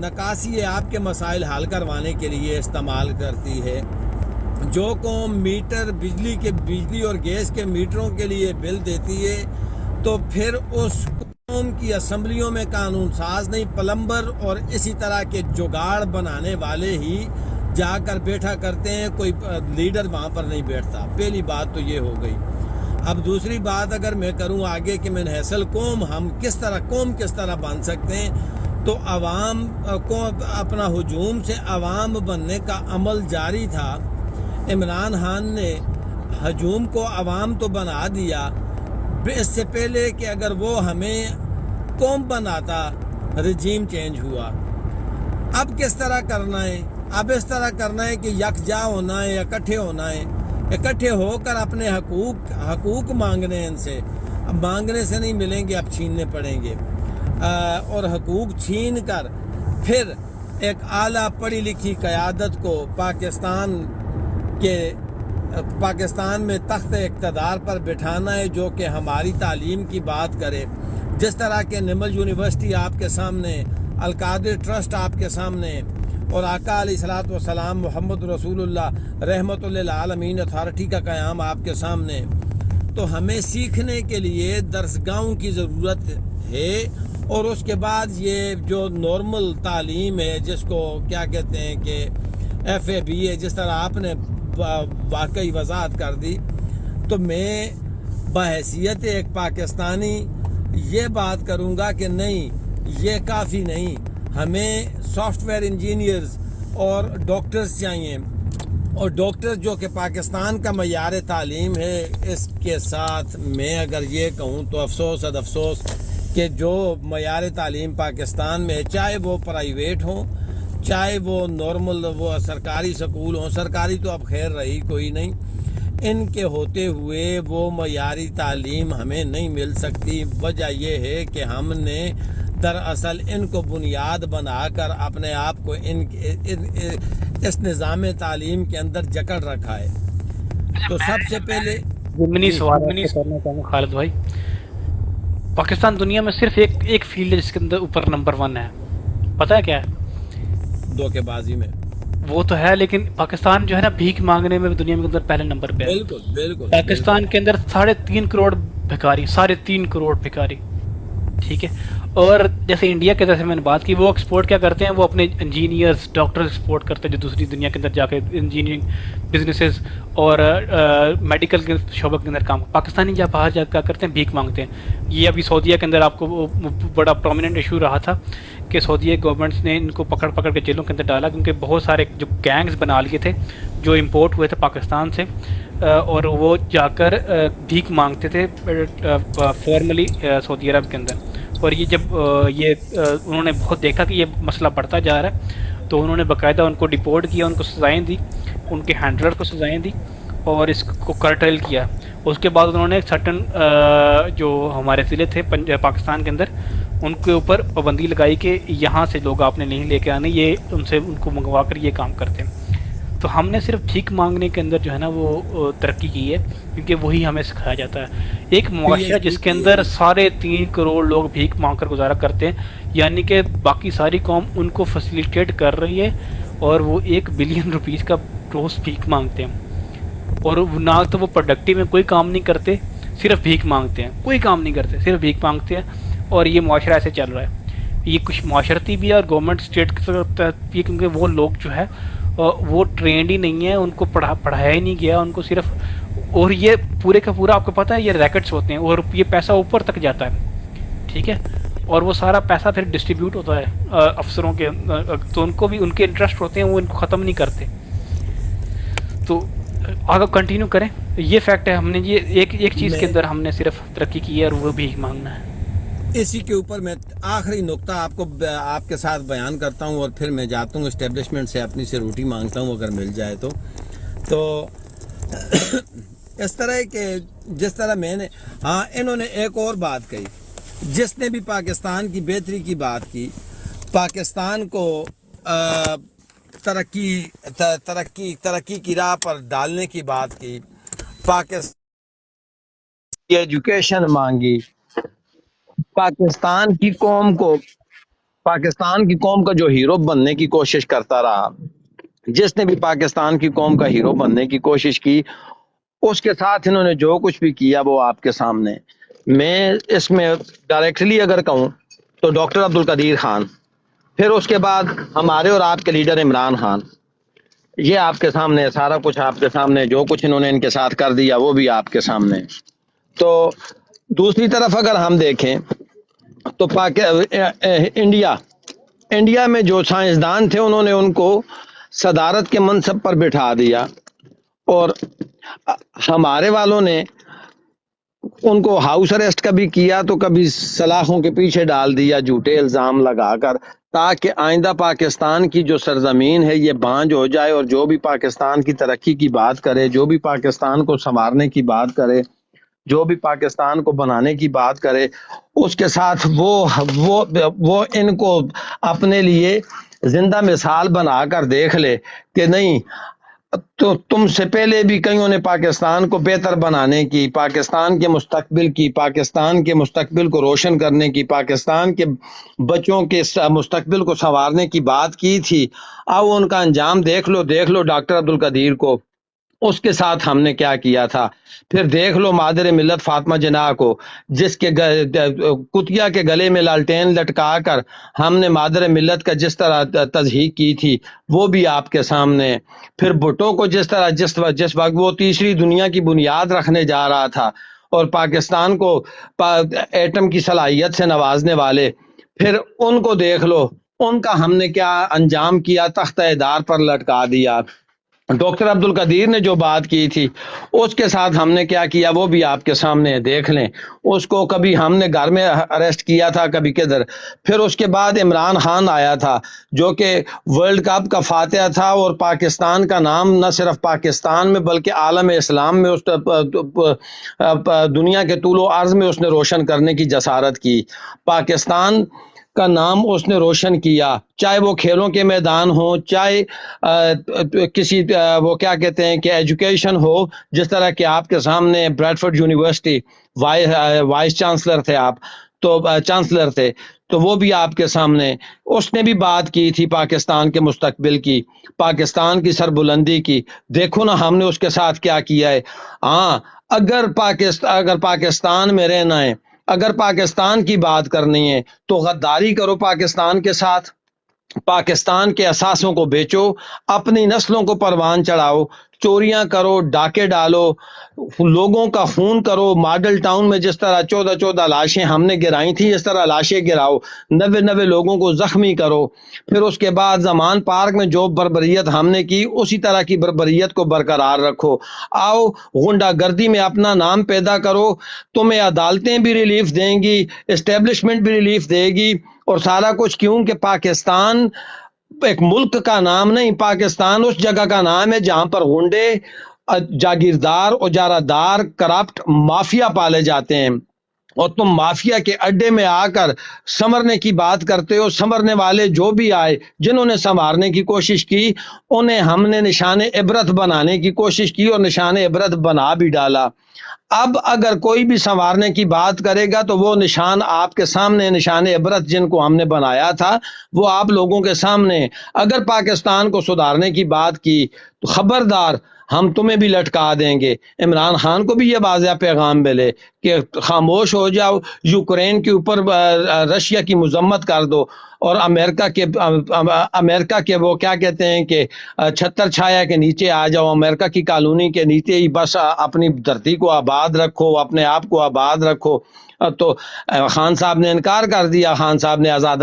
نکاسی آپ کے مسائل حل کروانے کے لیے استعمال کرتی ہے. جو قوم میٹر بجلی اور گیس کے میٹروں کے لیے بل دیتی ہے تو پھر اس قوم کی اسمبلیوں میں قانون ساز نہیں، پلمبر اور اسی طرح کے جگاڑ بنانے والے ہی جا کر بیٹھا کرتے ہیں، کوئی لیڈر وہاں پر نہیں بیٹھتا. پہلی بات تو یہ ہو گئی. اب دوسری بات اگر میں کروں آگے کہ منحصل قوم ہم کس طرح بن سکتے ہیں، تو عوام کو اپنا ہجوم سے عوام بننے کا عمل جاری تھا. عمران خان نے ہجوم کو عوام تو بنا دیا، اس سے پہلے کہ اگر وہ ہمیں قوم بناتا رجیم چینج ہوا. اب کس طرح کرنا ہے؟ اب اس طرح کرنا ہے کہ یکجا ہونا ہے، اکٹھے ہونا ہے، اکٹھے ہو کر اپنے حقوق مانگنے ہیں ان سے. اب مانگنے سے نہیں ملیں گے، اب چھیننے پڑیں گے. اور حقوق چھین کر پھر ایک اعلیٰ پڑھی لکھی قیادت کو پاکستان میں تخت اقتدار پر بٹھانا ہے، جو کہ ہماری تعلیم کی بات کرے. جس طرح کہ نمل یونیورسٹی آپ کے سامنے، القادر ٹرسٹ آپ کے سامنے، اور آقا علیہ الصلوۃ والسلام محمد رسول اللہ رحمت للعالمین اتھارٹی کا قیام آپ کے سامنے. تو ہمیں سیکھنے کے لیے درسگاہوں کی ضرورت ہے. اور اس کے بعد یہ جو نارمل تعلیم ہے، جس کو کیا کہتے ہیں کہ FAB ہے، جس طرح آپ نے واقعی وضاحت کر دی، تو میں بحیثیت ایک پاکستانی یہ بات کروں گا کہ نہیں، یہ کافی نہیں. ہمیں سافٹ ویئر انجینئرز اور ڈاکٹرز چاہیے، اور ڈاکٹرز جو کہ پاکستان کا معیار تعلیم ہے. اس کے ساتھ میں اگر یہ کہوں تو افسوس کہ جو معیار تعلیم پاکستان میں، چاہے وہ پرائیویٹ ہوں، چاہے وہ نارمل وہ سرکاری سکول ہوں، سرکاری تو اب خیر رہی کوئی نہیں، ان کے ہوتے ہوئے وہ معیاری تعلیم ہمیں نہیں مل سکتی. وجہ یہ ہے کہ ہم نے دراصل ان کو بنیاد بنا کر اپنے آپ کو اس نظام تعلیم کے اندر جکڑ رکھا ہے. تو سب سے پہلے ضمنی سوال آپ سے کرنا چاہوں گا خالد بھائی. پاکستان دنیا میں صرف ایک فیلڈ ہے جس کے اندر اوپر نمبر 1 ہے، پتہ ہے کیا ہے؟ دھوکے بازی میں. وہ تو ہے، لیکن پاکستان جو ہے نا بھیک مانگنے میں دنیا میں اندر پہلے نمبر پہ ہے. بالکل پاکستان کے اندر 3.5 کروڑ بھکاری، 3.5 کروڑ بھکاری، ٹھیک ہے. اور جیسے انڈیا کے جیسے میں نے بات کی، وہ ایکسپورٹ کیا کرتے ہیں، وہ اپنے انجینئرز ڈاکٹرز ایکسپورٹ کرتے ہیں جو دوسری دنیا کے اندر جا کے انجینئرنگ بزنسز اور میڈیکل کے شعبے کے اندر کام. پاکستانی جب باہر جا کیا کرتے ہیں، بھیک مانگتے ہیں. یہ ابھی سعودیہ کے اندر آپ کو بڑا پرومیننٹ ایشو رہا تھا کہ سعودیہ گورنمنٹس نے ان کو پکڑ کے جیلوں کے اندر ڈالا، کیونکہ بہت سارے جو گینگز بنا لیے تھے جو امپورٹ ہوئے تھے پاکستان سے، اور وہ جا کر بھیک مانگتے تھے فارملی سعودی عرب کے اندر. اور یہ جب انہوں نے بہت دیکھا کہ یہ مسئلہ بڑھتا جا رہا ہے، تو انہوں نے باقاعدہ ان کو ڈیپورٹ کیا، ان کو سزائیں دی، ان کے ہینڈلر کو سزائیں دی، اور اس کو کرٹیل کیا. اس کے بعد انہوں نے سرٹن جو ہمارے ضلع تھے پاکستان کے اندر، ان کے اوپر پابندی لگائی کہ یہاں سے لوگ آپ نے نہیں لے کے آنے، یہ ان کو منگوا کر یہ کام کرتے ہیں. تو ہم نے صرف بھیک مانگنے کے اندر جو ہے نا وہ ترقی کی ہے، کیونکہ وہی ہمیں سکھایا جاتا ہے. ایک معاشرہ جس کے اندر 3.5 کروڑ لوگ بھیک مانگ کر گزارا کرتے ہیں، یعنی کہ باقی ساری قوم ان کو فیسیلیٹیٹ کر رہی ہے، اور وہ 1 بلین روپیز کا روز بھیک مانگتے ہیں. اور نہ تو وہ پروڈکٹیو میں کوئی کام نہیں کرتے، صرف بھیک مانگتے ہیں، کوئی کام نہیں کرتے، صرف بھیک مانگتے ہیں. اور یہ معاشرہ ایسے چل رہا ہے. یہ کچھ معاشرتی بھی ہے اور گورنمنٹ اسٹیٹ کی طرف بھی، کیونکہ وہ لوگ جو ہے وہ ٹرینڈ ہی نہیں ہے، ان کو پڑھایا ہی نہیں گیا، ان کو صرف. اور یہ پورے کا پورا آپ کو پتہ ہے یہ ریکٹس ہوتے ہیں، اور یہ پیسہ اوپر تک جاتا ہے، ٹھیک ہے. اور وہ سارا پیسہ پھر ڈسٹریبیوٹ ہوتا ہے افسروں کے، تو ان کو بھی ان کے انٹرسٹ ہوتے ہیں، وہ ان کو ختم نہیں کرتے. تو آگے کنٹینیو کریں. یہ فیکٹ ہے، ہم نے یہ ایک چیز کے اندر ہم نے صرف ترقی کی ہے، اور وہ بھی مانگنا ہے. اسی کے اوپر میں آخری نقطہ آپ کے ساتھ بیان کرتا ہوں، اور پھر میں جاتا ہوں اسٹیبلشمنٹ سے اپنی سے روٹی مانگتا ہوں اگر مل جائے تو اس طرح کہ جس طرح میں نے انہوں نے ایک اور بات کہی، جس نے بھی پاکستان کی بہتری کی بات کی، پاکستان کو ترقی کی راہ پر ڈالنے کی بات کی، پاکستان کی ایجوکیشن مانگی، پاکستان کی قوم کو پاکستان کی قوم کا جو ہیرو بننے کی کوشش کرتا رہا، جس نے بھی پاکستان کی قوم کا ہیرو بننے کی کوشش کی، اس کے ساتھ انہوں نے جو کچھ بھی کیا وہ آپ کے سامنے۔ میں اس میں ڈائریکٹلی اگر کہوں تو ڈاکٹر عبد القدیر خان، پھر اس کے بعد ہمارے اور آپ کے لیڈر عمران خان، یہ آپ کے سامنے ہے، سارا کچھ آپ کے سامنے ہے، جو کچھ انہوں نے ان کے ساتھ کر دیا وہ بھی آپ کے سامنے ہے۔ تو دوسری طرف اگر ہم دیکھیں تو انڈیا میں جو سائنسدان تھے انہوں نے ان کو صدارت کے منصب پر بٹھا دیا، اور ہمارے والوں نے ان کو ہاؤس اریسٹ کبھی کیا تو کبھی سلاخوں کے پیچھے ڈال دیا جھوٹے الزام لگا کر، تاکہ آئندہ پاکستان کی جو سرزمین ہے یہ بانجھ ہو جائے، اور جو بھی پاکستان کی ترقی کی بات کرے، جو بھی پاکستان کو سنوارنے کی بات کرے، جو بھی پاکستان کو بنانے کی بات کرے، اس کے ساتھ وہ ان کو اپنے لیے زندہ مثال بنا کر دیکھ لے کہ نہیں، تو تم سے پہلے بھی کئیوں نے پاکستان کو بہتر بنانے کی، پاکستان کے مستقبل کو روشن کرنے کی، پاکستان کے بچوں کے مستقبل کو سنوارنے کی بات کی تھی۔ آؤ ان کا انجام دیکھ لو ڈاکٹر عبد القدیر کو، اس کے ساتھ ہم نے کیا کیا تھا۔ پھر دیکھ لو مادر ملت فاطمہ جناح کو، جس کے کتیا کے گلے میں لالٹین لٹکا کر ہم نے مادر ملت کا جس طرح تضحیق کی تھی وہ بھی آپ کے سامنے ہے۔ پھر بھٹو کو جس وقت وہ تیسری دنیا کی بنیاد رکھنے جا رہا تھا اور پاکستان کو ایٹم کی صلاحیت سے نوازنے والے، پھر ان کو دیکھ لو، ان کا ہم نے کیا انجام کیا، تختہ دار پر لٹکا دیا۔ ڈاکٹر عبد القدیر نے جو بات کی تھی اس کے ساتھ ہم نے کیا کیا وہ بھی آپ کے سامنے ہے، دیکھ لیں۔ اس کو کبھی ہم نے گھر میں اریسٹ کیا تھا، کبھی کدھر۔ پھر اس کے بعد عمران خان آیا تھا جو کہ ورلڈ کپ کا فاتح تھا، اور پاکستان کا نام نہ صرف پاکستان میں بلکہ عالم اسلام میں دنیا کے طول و عرض میں اس نے روشن کرنے کی جسارت کی۔ پاکستان کا نام اس نے روشن کیا، چاہے وہ کھیلوں کے میدان ہو، چاہے کسی وہ کیا کہتے ہیں کہ ایجوکیشن ہو، جس طرح کہ آپ کے سامنے بریڈفورڈ یونیورسٹی وائس چانسلر تھے آپ، تو چانسلر تھے، تو وہ بھی آپ کے سامنے اس نے بھی بات کی تھی پاکستان کے مستقبل کی، پاکستان کی سربلندی کی۔ دیکھو نا ہم نے اس کے ساتھ کیا کیا ہے۔ ہاں، اگر پاکستان میں رہنا ہے، اگر پاکستان کی بات کرنی ہے تو غداری کرو پاکستان کے ساتھ، پاکستان کے اثاثوں کو بیچو، اپنی نسلوں کو پروان چڑھاؤ، چوریاں کرو، ڈاکے ڈالو، لوگوں کا خون کرو۔ ماڈل ٹاؤن میں جس طرح 14 لاشیں ہم نے گرائی تھیں، اس طرح لاشیں گراؤ، 90 لوگوں کو زخمی کرو۔ پھر اس کے بعد زمان پارک میں جو بربریت ہم نے کی اسی طرح کی بربریت کو برقرار رکھو۔ آؤ غنڈہ گردی میں اپنا نام پیدا کرو، تمہیں عدالتیں بھی ریلیف دیں گی، اسٹیبلشمنٹ بھی ریلیف دے گی، اور سارا کچھ کیوں کہ پاکستان ایک ملک کا نام نہیں، پاکستان اس جگہ کا نام ہے جہاں پر غنڈے، جاگیردار، اجارہ دار، کرپٹ مافیا پالے جاتے ہیں، اور تم مافیا کے اڈے میں آ کر سنورنے کی بات کرتے ہو۔ سنورنے والے جو بھی آئے، جنہوں نے سنوارنے کی کوشش کی، انہیں ہم نے نشان عبرت بنانے کی کوشش کی اور نشان عبرت بنا بھی ڈالا۔ اب اگر کوئی بھی سنوارنے کی بات کرے گا تو وہ نشان آپ کے سامنے، نشان عبرت جن کو ہم نے بنایا تھا وہ آپ لوگوں کے سامنے۔ اگر پاکستان کو سدھارنے کی بات کی تو خبردار، ہم تمہیں بھی لٹکا دیں گے۔ عمران خان کو بھی یہ واضح پیغام ملے کہ خاموش ہو جاؤ، یوکرین کے اوپر رشیا کی مذمت کر دو، اور امریکہ کے وہ کیا کہتے ہیں کہ چھتر چھایا کے نیچے آ جاؤ، امریکہ کی کالونی کے نیچے ہی بس اپنی دھرتی کو آباد رکھو، اپنے آپ کو آباد رکھو۔ تو خان صاحب نے انکار کر دیا، خان صاحب نے آزاد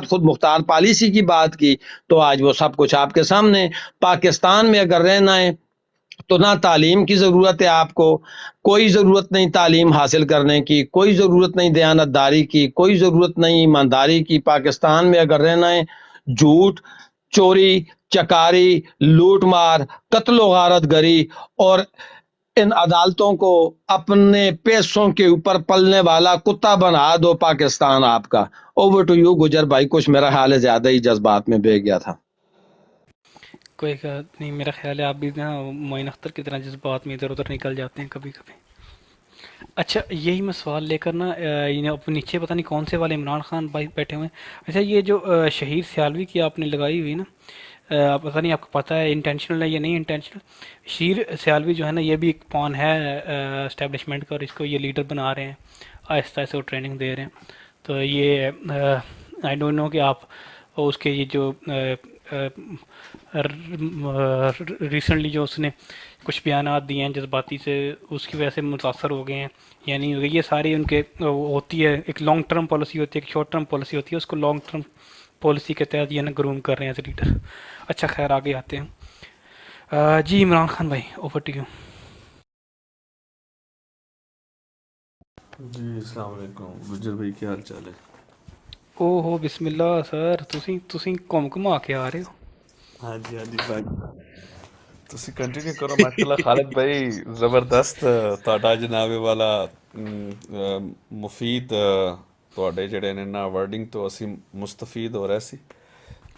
خود مختار پالیسی کی بات کی، تو آج وہ سب کچھ آپ کے سامنے۔ پاکستان میں اگر رہنا ہے تو نہ تعلیم کی ضرورت ہے، آپ کو کوئی ضرورت نہیں تعلیم حاصل کرنے کی، کوئی ضرورت نہیں دیانتداری کی، کوئی ضرورت نہیں ایمانداری کی۔ پاکستان میں اگر رہنا ہے، جھوٹ، چوری، چکاری، لوٹ مار، قتل و غارت گری، اور ان عدالتوں کو اپنے پیسوں کے اوپر پلنے والا کتا بنا دو پاکستان آپ کا۔ اوور ٹو یو گجر بھائی، کچھ میرا خیال ہے زیادہ ہی جذبات میں بہہ گیا تھا۔ کوئی بات نہیں، میرا خیال ہے آپ بھی نا معین اختر کی طرح جذبات میں ادھر ادھر نکل جاتے ہیں کبھی کبھی۔ اچھا یہی میں سوال لے کر نا اب نیچے پتہ نہیں کون سے والے عمران خان بھائی بیٹھے ہوئے ہیں. اچھا یہ جو شہید سیالوی کی آپ نے لگائی ہوئی نا، پتہ نہیں آپ کو پتہ ہے انٹینشنل ہے یا نہیں انٹینشنل. شیر سیالوی جو ہے نا یہ بھی ایک پون ہے اسٹیبلشمنٹ کا، اور اس کو یہ لیڈر بنا رہے ہیں، آہستہ آہستہ وہ ٹریننگ دے رہے ہیں. تو یہ آئی ڈونٹ نو کہ آپ اس کے یہ جو ریسنٹلی جو اس نے کچھ بیانات دیے ہیں جذباتی سے، اس کی وجہ سے متاثر ہو گئے ہیں یا نہیں ہو گئے، یہ ساری ان کے ہوتی ہے. ایک لانگ ٹرم پالیسی ہوتی ہے، ایک شارٹ ٹرم پالیسی ہوتی ہے، اس کو لانگ ٹرم پالیسی کے تحت یہ نا گروم کر رہے ہیں ایز لیڈر. اچھا خیر آگے آتے ہیں. جی عمران خان بھائی اوور ٹو یو. جی السلام علیکم گجر بھائی، کیا حال چال ہے؟ او ہو بسم اللہ سر، تسی گھما کے آ رہے ہو. ہاں جی بھائی، ਤੁਸੀਂ ਕੰਟੀਨਿਊ ਕਰੋ ਮਾਸ਼ਾਅੱਲਾ। ਖਾਲਿਦ ਭਾਈ ਜ਼ਬਰਦਸਤ ਤੁਹਾਡਾ ਜਨਾਬੇ ਵਾਲਾ ਮੁਫੀਦ ਤੁਹਾਡੇ ਜਿਹੜੇ ਨੇ ਨਾ ਵਰਡਿੰਗ ਤੋਂ ਅਸੀਂ ਮੁਸਤਫੀਦ ਹੋ ਰਹੇ ਸੀ,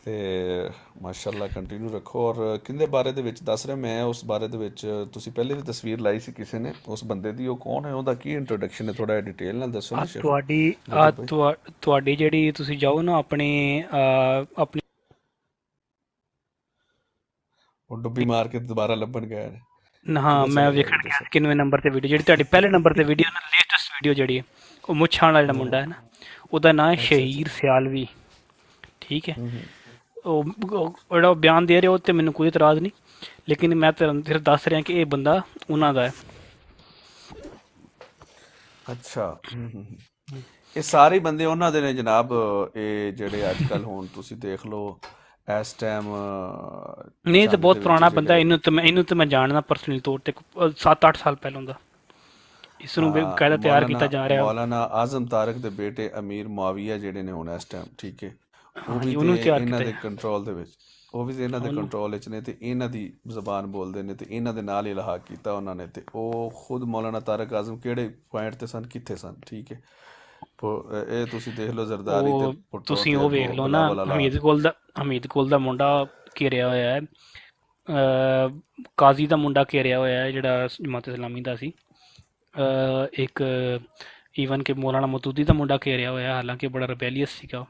ਤੇ ਮਾਸ਼ਾਅੱਲਾ ਕੰਟੀਨਿਊ ਰੱਖੋ। ਔਰ ਕਿੰਦੇ ਬਾਰੇ ਦੇ ਵਿੱਚ ਦੱਸ ਰਿਹਾ ਮੈਂ, ਉਸ ਬਾਰੇ ਦੇ ਵਿੱਚ ਤੁਸੀਂ ਪਹਿਲੇ ਵੀ ਤਸਵੀਰ ਲਾਈ ਸੀ ਕਿਸੇ ਨੇ ਉਸ ਬੰਦੇ ਦੀ, ਉਹ ਕੌਣ ਹੈ, ਉਹਦਾ ਕੀ ਇੰਟਰੋਡਕਸ਼ਨ ਹੈ, ਥੋੜਾ ਡਿਟੇਲ ਨਾਲ ਦੱਸੋ ਨਾ ਸ਼ੇਖ ਗੁਜਰ ਭਾਈ। ਤੁਹਾਡੀ ਜਿਹੜੀ ਤੁਸੀਂ ਜਾਓ ਨਾ ਆਪਣੀ ਉਹ ਡੁੱਬੀ ਮਾਰ ਕੇ ਦੁਬਾਰਾ ਲੱਭਣ ਗਏ ਨੇ। ਹਾਂ ਕਿਵੇਂ ਮੈਂ ਚੱਲ ਰਿਹਾ ਵੇਖਣ ਜੀ ਗਿਆ ਦੱਸੋ। 91 ਨੰਬਰ ਤੇ ਵੀਡੀਓ, ਜਿਹੜੀ ਤੁਹਾਡੀ ਪਹਿਲੇ ਨੰਬਰ ਤੇ ਵੀਡੀਓ ਨਾ, ਲੇਟੈਸਟ ਵੀਡੀਓ ਜਿਹੜੀ ਹੈ, ਉਹ ਮੁੱਛਾਂ ਵਾਲਾ ਜਿਹੜਾ ਮੁੰਡਾ ਹੈ ਨਾ, ਉਹਦਾ ਨਾਂ ਹੈ ਅੱਛਾ ਸ਼ਹੀਰ ਸਿਆਲਵੀ, ਠੀਕ ਹੈ. ਹੂੰ ਉਹ ਜਿਹੜਾ ਉਹ ਬਿਆਨ ਦੇ ਰਿਹਾ ਉਹ ਤੇ ਮੈਨੂੰ ਕੋਈ ਇਤਰਾਜ਼ ਨਹੀਂ, ਲੇਕਿਨ ਮੈਂ ਤੁਹਾਨੂੰ ਸਿਰਫ ਦੱਸ ਰਿਹਾ ਕਿ ਇਹ ਬੰਦਾ ਉਹਨਾਂ ਦਾ ਹੈ. ਅੱਛਾ ਇਹ ਸਾਰੇ ਬੰਦੇ ਉਹਨਾਂ ਦੇ ਨੇ ਜਨਾਬ। ਇਹ ਜਿਹੜੇ ਅੱਜ ਕੱਲ ਹੁਣ ਤੁਸੀਂ ਦੇਖ ਲਓ ਇਸ ਟਾਈਮ ਨਹੀਂ ਇਹ ਤਾਂ ਜੰਗ ਬਹੁਤ ਦੇ ਵਿੱਚ ਪੁਰਾਣਾ ਬੰਦਾ, ਜਿਹੜੇ ਇਹਨੂੰ ਤਾਂ ਮੈਂ ਜਾਣਦਾ ਪਰਸਨਲੀ ਤੌਰ ਤੇ 7-8 ਸਾਲ ਪਹਿਲਾਂ ਦਾ. ਇਸ ਨੂੰ ਬਕਾਇਦਾ ਤਿਆਰ ਕੀਤਾ ਜਾ ਰਿਹਾ. ਮੌਲਾਨਾ ਆਜ਼ਮ ਤਾਰਕ ਦੇ ਬੇਟੇ ਅਮੀਰ ਮੁਆਵੀਆ ਜਿਹੜੇ ਨੇ ਹੁਣ ਇਸ ਟਾਈਮ, ਠੀਕ ਹੈ, ਉਹ ਵੀ ਹਾਂਜੀ ਤੇ ਉਹਨੂੰ ਤਿਆਰ ਇਹਨਾਂ ਕੀਤਾ ਦੇ ਕੰਟਰੋਲ ਦੇ ਵਿੱਚ, ਉਹ ਵੀ ਤੇ ਇਹਨਾਂ ਦੇ ਕੰਟਰੋਲ ਵਿੱਚ ਨੇ, ਤੇ ਇਹਨਾਂ ਦੀ ਜ਼ਬਾਨ ਬੋਲਦੇ ਨੇ, ਤੇ ਇਹਨਾਂ ਦੇ ਨਾਲ ਹੀ ਲਹਾਕ ਕੀਤਾ ਉਹਨਾਂ ਨੇ। ਤੇ ਉਹ ਖੁਦ ਮੌਲਾਨਾ ਤਾਰਕ ਆਜ਼ਮ ਕਿਹੜੇ ਪੁਆਇੰਟ ਤੇ ਸਨ, ਕਿੱਥੇ ਸਨ, ਠੀਕ ਹੈ। ਇਹ ਤੁਸੀਂ ਦੇਖ ਲਓ ਜ਼ਰਦਾਰੀ ਤੇ ਉਹ ਭੁੱਟੋ ਤੁਸੀਂ ਤੇ ਉਹ ਵੇਖ ਅੱਗੋਂ ਲਓ ਨਾ, ਬਿਲਾਵਲ ਅਲਾ। ਹਮੀਦ ਕੋਲ ਦਾ ਮੁੰਡਾ ਘੇਰਿਆ ਹੋਇਆ ਹੈ, ਕਾਜ਼ੀ ਦਾ ਮੁੰਡਾ ਘੇਰਿਆ ਹੋਇਆ ਹੈ ਜਿਹੜਾ ਜਮਾਤ ਇਸਲਾਮੀ ਦਾ ਸੀ. ਇੱਕ ਈਵਨ ਕਿ ਮੌਲਾਨਾ ਮਤੂਦੀ ਦਾ ਮੁੰਡਾ ਘੇਰਿਆ ਹੋਇਆ, ਹਾਲਾਂਕਿ ਬੜਾ ਰਿਬੈਲੀਅਸ ਸੀਗਾ.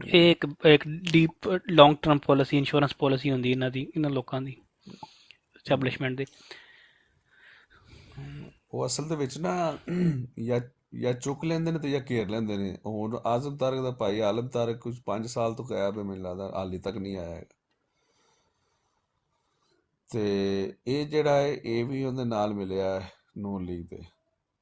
ਇਹ ਇੱਕ deep long term policy, insurance policy ਹੁੰਦੀ ਇਹਨਾਂ ਲੋਕਾਂ ਦੀ ਐਸਟੈਬਲਿਸ਼ਮੈਂਟ ਦੀ. ਉਹ ਅਸਲ ਦੇ ਵਿੱਚ ਨਾ ਜਾਂ ਚੁੱਕ ਲੈਂਦੇ ਨੇ ਤੇ ਜਾਂ ਘੇਰ ਲੈਂਦੇ ਨੇ। ਹੁਣ ਆਜ਼ਮ ਤਾਰਕ ਦਾ ਭਾਈ ਆਲਮ ਤਾਰਕ ਕੁਝ 5 ਸਾਲ ਤੋਂ ਗਾਇਬ ਹੈ, ਮੈਨੂੰ ਲੱਗਦਾ ਹਾਲੇ ਤੱਕ ਨਹੀਂ ਆਇਆ ਹੈਗਾ। ਤੇ ਇਹ ਜਿਹੜਾ ਹੈ ਇਹ ਵੀ ਉਹਦੇ ਨਾਲ ਮਿਲਿਆ ਹੈ ਨੂਨ ਲੀਗ ਦੇ,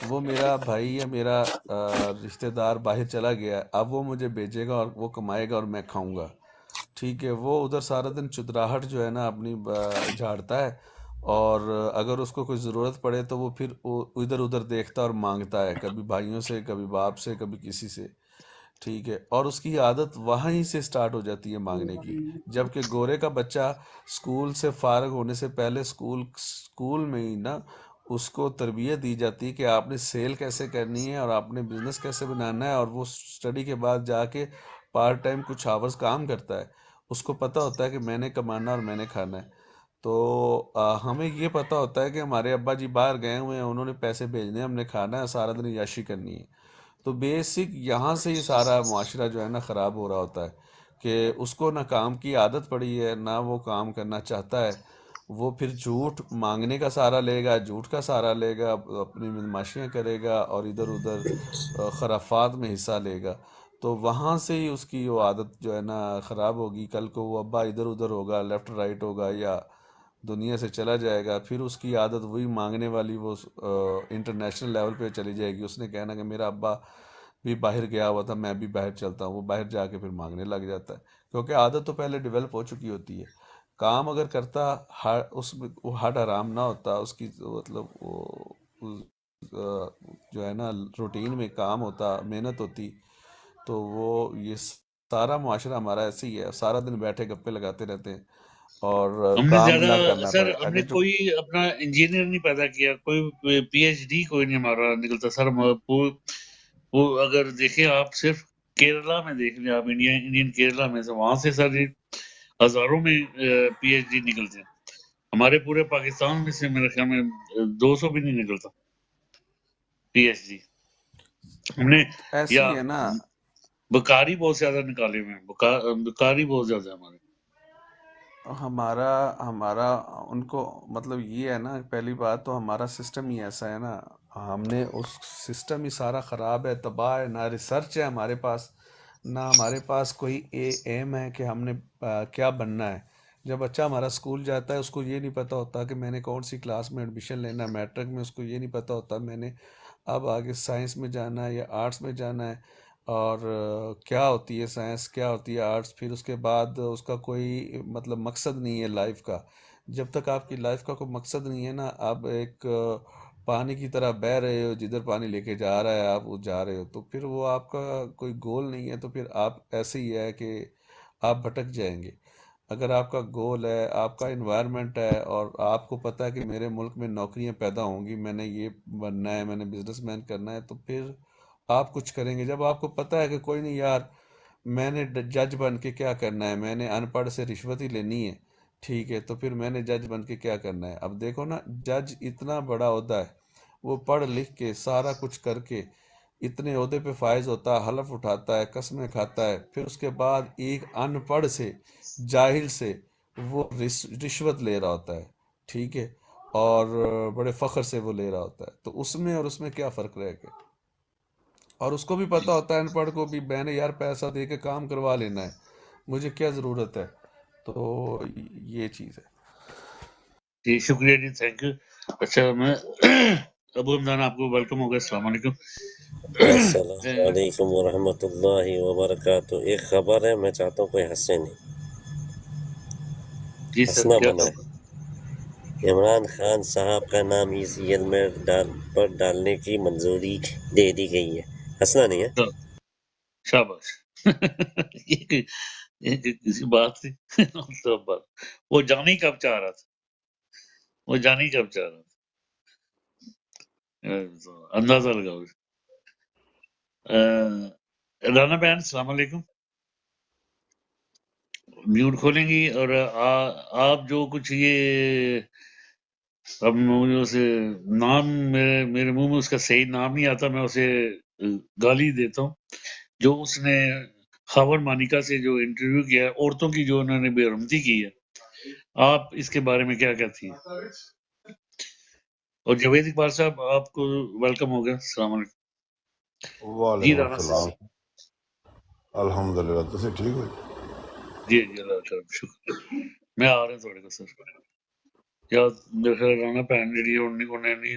وہ میرا بھائی یا میرا رشتہ دار باہر چلا گیا ہے، اب وہ مجھے بھیجے گا اور وہ کمائے گا اور میں کھاؤں گا، ٹھیک ہے؟ وہ ادھر سارا دن چدراہٹ جو ہے نا اپنی جھاڑتا ہے، اور اگر اس کو کوئی ضرورت پڑے تو وہ پھر ادھر ادھر دیکھتا اور مانگتا ہے، کبھی بھائیوں سے، کبھی باپ سے، کبھی کسی سے، ٹھیک ہے؟ اور اس کی عادت وہیں سے سٹارٹ ہو جاتی ہے مانگنے کی، جبکہ گورے کا بچہ اسکول سے فارغ ہونے سے پہلے اسکول میں ہی نا اس کو تربیت دی جاتی ہے کہ آپ نے سیل کیسے کرنی ہے اور آپ نے بزنس کیسے بنانا ہے، اور وہ اسٹڈی کے بعد جا کے پارٹ ٹائم کچھ آورز کام کرتا ہے، اس کو پتہ ہوتا ہے کہ میں نے کمانا اور میں نے کھانا ہے۔ تو ہمیں یہ پتہ ہوتا ہے کہ ہمارے ابا جی باہر گئے ہوئے ہیں، انہوں نے پیسے بھیجنے ہیں، ہم نے کھانا ہے، سارا دن عیاشی کرنی ہے۔ تو بیسک یہاں سے ہی سارا معاشرہ جو ہے نا خراب ہو رہا ہوتا ہے، کہ اس کو نہ کام کی عادت پڑی ہے، نہ وہ کام کرنا چاہتا ہے، وہ پھر جھوٹ مانگنے کا سہارا لے گا، جھوٹ کا سہارا لے گا، اپنی بدماشیاں کرے گا اور ادھر ادھر خرافات میں حصہ لے گا۔ تو وہاں سے ہی اس کی وہ عادت جو ہے نا خراب ہوگی، کل کو وہ ابا ادھر ادھر ہوگا، لیفٹ رائٹ ہوگا یا دنیا سے چلا جائے گا، پھر اس کی عادت وہی مانگنے والی وہ انٹرنیشنل لیول پہ چلی جائے گی۔ اس نے کہنا کہ میرا ابا بھی باہر گیا ہوا تھا، میں بھی باہر چلتا ہوں، وہ باہر جا کے پھر مانگنے لگ جاتا ہے، کیونکہ عادت تو پہلے ڈیولپ ہو چکی ہوتی ہے۔ کام اگر کرتا اس میں وہ ہٹ حرام نہ ہوتا، اس کی مطلب وہ جو ہے نا روٹین میں کام ہوتا، محنت ہوتی، تو وہ یہ سارا معاشرہ ہمارا ایسے ہی ہے، سارا دن بیٹھے گپے لگاتے رہتے ہیں اور ہم نے کام زیادہ نہ کرنا سر، پڑے۔ ہم نے اگر جو کوئی اپنا انجینئر نہیں پیدا کیا، کوئی پی ایچ ڈی کوئی نہیں ہمارا نکلتا سر۔ وہ اگر دیکھیں آپ صرف کیرلا میں دیکھ لیں، آپ انڈین کیرلا میں سے، وہاں سے سر یہ ہزاروں میں پی ایچ ڈی نکلتے ہیں۔ ہمارے پورے پاکستان میں سے میرے خیال میں 200 بھی نہیں نکلتا پی ایچ ڈی ہم نے، ایسے یا ہی ہے نا۔ بکاری بہت زیادہ نکالے ہوئے ہیں، بکاری بہت زیادہ ہے ہمارے۔ ہمارا ان کو مطلب یہ ہے نا، پہلی بات تو ہمارا سسٹم ہی ایسا ہے نا، ہم نے اس سسٹم ہی سارا خراب ہے، تباہ ہے، نہ ریسرچ ہے ہمارے پاس، نہ ہمارے پاس کوئی ایم ہے کہ ہم نے کیا بننا ہے۔ جب بچہ ہمارا اسکول جاتا ہے اس کو یہ نہیں پتہ ہوتا کہ میں نے کون سی کلاس میں ایڈمیشن لینا ہے، میٹرک میں اس کو یہ نہیں پتہ ہوتا میں نے اب آگے سائنس میں جانا ہے یا آرٹس میں جانا ہے، اور کیا ہوتی ہے سائنس، کیا ہوتی ہے آرٹس، پھر اس کے بعد اس کا کوئی مطلب مقصد نہیں ہے لائف کا۔ جب تک آپ کی لائف کا کوئی مقصد نہیں ہے نا، آپ ایک پانی کی طرح بہہ رہے ہو، جدھر پانی لے کے جا رہا ہے آپ وہ جا رہے ہو، تو پھر وہ آپ کا کوئی گول نہیں ہے، تو پھر آپ ایسے ہی ہے کہ آپ بھٹک جائیں گے۔ اگر آپ کا گول ہے، آپ کا انوائرمنٹ ہے، اور آپ کو پتہ ہے کہ میرے ملک میں نوکریاں پیدا ہوں گی، میں نے یہ بننا ہے، میں نے بزنس مین کرنا ہے، تو پھر آپ کچھ کریں گے۔ جب آپ کو پتہ ہے کہ کوئی نہیں یار، میں نے جج بن کے کیا کرنا ہے، میں نے ان پڑھ سے رشوت ہی لینی ہے، ٹھیک ہے، تو پھر میں نے جج بن کے کیا کرنا ہے۔ اب دیکھو نا، جج اتنا بڑا عہدہ ہے، وہ پڑھ لکھ کے سارا کچھ کر کے اتنے عہدے پہ فائز ہوتا ہے، حلف اٹھاتا ہے، قسمیں کھاتا ہے، پھر اس کے بعد ایک ان پڑھ سے، جاہل سے وہ رشوت لے رہا ہوتا ہے، ٹھیک ہے، اور بڑے فخر سے وہ لے رہا ہوتا ہے، تو اس میں اور اس میں کیا فرق رہے گا؟ اور اس کو بھی پتہ ہوتا ہے، ان پڑھ کو بھی، میں نے یار پیسہ دے کے کام کروا لینا ہے، مجھے کیا ضرورت ہے۔ تو یہ چیز ہے۔ جی شکریہ جی، تھینک یو۔ اچھا، میں ابو رمضان آپ کو ویلکم ہوگا، السلام علیکم۔ السلام علیکم ورحمۃ اللہ وبرکاتہ۔ ایک خبر ہے، میں چاہتا ہوں کوئی ہنسے نہیں، جی سر، ہنسنا کیا منع خبر؟ ہے۔ عمران خان صاحب کا نام ECL میں پر ڈالنے کی منظوری دے دی گئی ہے، ہنسنا نہیں ہے۔ شاباش یہ کسی بات تھی سب بات، وہ جانی کب چاہ رہا تھا، وہ جانی کب چاہ رہا تھا، اندازہ لگاؤ۔ رانا بہن السلام علیکم، میوٹ کھولیں گی، اور آپ جو کچھ یہ اب مجھے اسے نام میرے منہ میں اس کا صحیح نام نہیں آتا، میں اسے گالی دیتا ہوں، جو اس نے خاور مانیکا سے جو انٹرویو کیا ہے، عورتوں کی جو انہوں نے بے حرمتی کی ہے، آپ اس کے بارے میں کیا کہتی ہیں؟ اور جاوید اقبال صاحب آپ کو ویلکم ہو گیا، السلام علیکم۔ جی وعلیکم رانا صاحب، السلام، الحمدللہ، تسی ٹھیک ہو؟ جی جی اللہ کا شکر، میں آ رہا ہوں تھوڑے کو سر، یا میرے خیال رانا بہن جی انہیں نہیں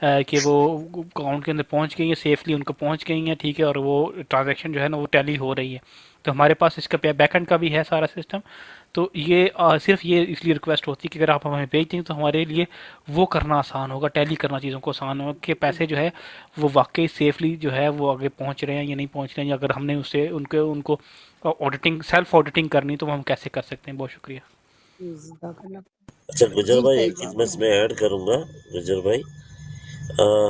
کہ وہ اکاؤنٹ کے اندر پہنچ گئی ہیں سیفلی، ان کو پہنچ گئی ہیں، ٹھیک ہے، اور وہ ٹرانزیکشن جو ہے نا وہ ٹیلی ہو رہی ہے. تو ہمارے پاس اس کا بیک اینڈ کا بھی ہے سارا سسٹم. تو یہ صرف یہ اس لیے ریکویسٹ ہوتی ہے کہ اگر آپ ہمیں بھیج دیں تو ہمارے لیے وہ کرنا آسان ہوگا، ٹیلی کرنا چیزوں کو آسان ہوگا کہ پیسے جو ہے وہ واقعی سیفلی جو ہے وہ آگے پہنچ رہے ہیں یا نہیں پہنچ رہے ہیں، یا اگر ہم نے اسے ان کو آڈیٹنگ سیلف آڈیٹنگ کرنی تو وہ ہم کیسے کر سکتے ہیں. بہت شکریہ. جزاک اللہ. اچھا گجر جی بھائی ایک چیز فیضان میں اس میں ایڈ کروں گا. گجر بھائی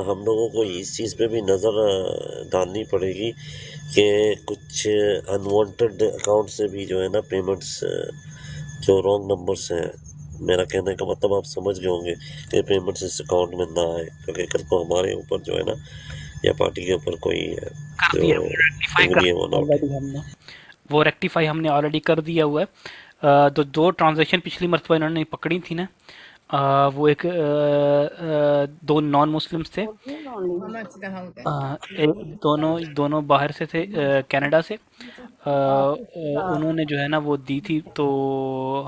ہم لوگوں کو اس چیز پہ بھی نظر ڈالنی پڑے گی کہ کچھ انوانٹیڈ اکاؤنٹ سے بھی جو ہے نا پیمنٹس جو رانگ نمبرس ہیں، میرا کہنے کا مطلب آپ سمجھ گئے ہوں گے کہ پیمنٹس اس اکاؤنٹ میں نہ آئے، کیونکہ کل کو ہمارے اوپر جو ہے نا یا پارٹی کے اوپر کوئی کر جو دیا وہ ریکٹیفائی کر انگلی ہے وہ نہ اٹھے. آلریڈی ہم نے وہ ریکٹیفائی ہم نے آلریڈی کر دیا ہوا ہے. تو دو ٹرانزیکشن پچھلی مرتبہ انہوں نے پکڑی تھی نا، وہ ایک دو نان مسلمس تھے، دونوں باہر سے تھے، کینیڈا سے. انہوں نے جو ہے نا وہ دی تھی. تو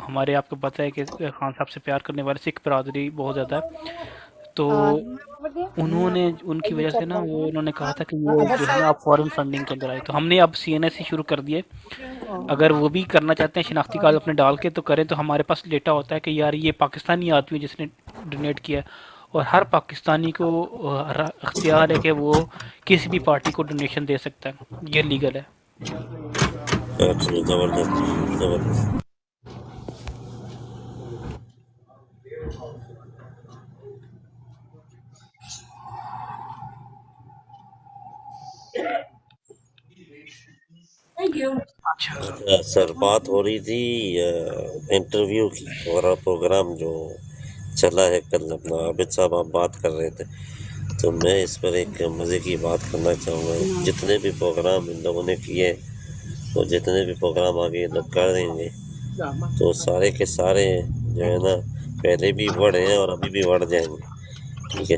ہمارے آپ کو پتہ ہے کہ خان صاحب سے پیار کرنے والے سکھ برادری بہت زیادہ ہے. تو انہوں نے ان کی وجہ سے نا وہ انہوں نے کہا تھا کہ یہ جو ہے نا آپ فورن فنڈنگ کے اندر آئے. تو ہم نے اب سی این ایس سی شروع کر دیے. اگر وہ بھی کرنا چاہتے ہیں شناختی کارڈ اپنے ڈال کے تو کریں. تو ہمارے پاس ڈیٹا ہوتا ہے کہ یار یہ پاکستانی آدمی جس نے ڈونیٹ کیا ہے، اور ہر پاکستانی کو اختیار ہے کہ وہ کسی بھی پارٹی کو ڈونیشن دے سکتا ہے، یہ لیگل ہے. اچھا زبردست زبردست. اچھا سر، بات ہو رہی تھی انٹرویو کی اور پروگرام جو چلا ہے کل، اپنا عابد صاحب آپ بات کر رہے تھے، تو میں اس پر ایک مزے کی بات کرنا چاہوں گا. جتنے بھی پروگرام ان لوگوں نے کیے اور جتنے بھی پروگرام آگے یہ لوگ کر دیں گے تو سارے کے سارے جو ہے نا پہلے بھی بڑھے ہیں اور ابھی بھی بڑھ جائیں گے. ٹھیک ہے.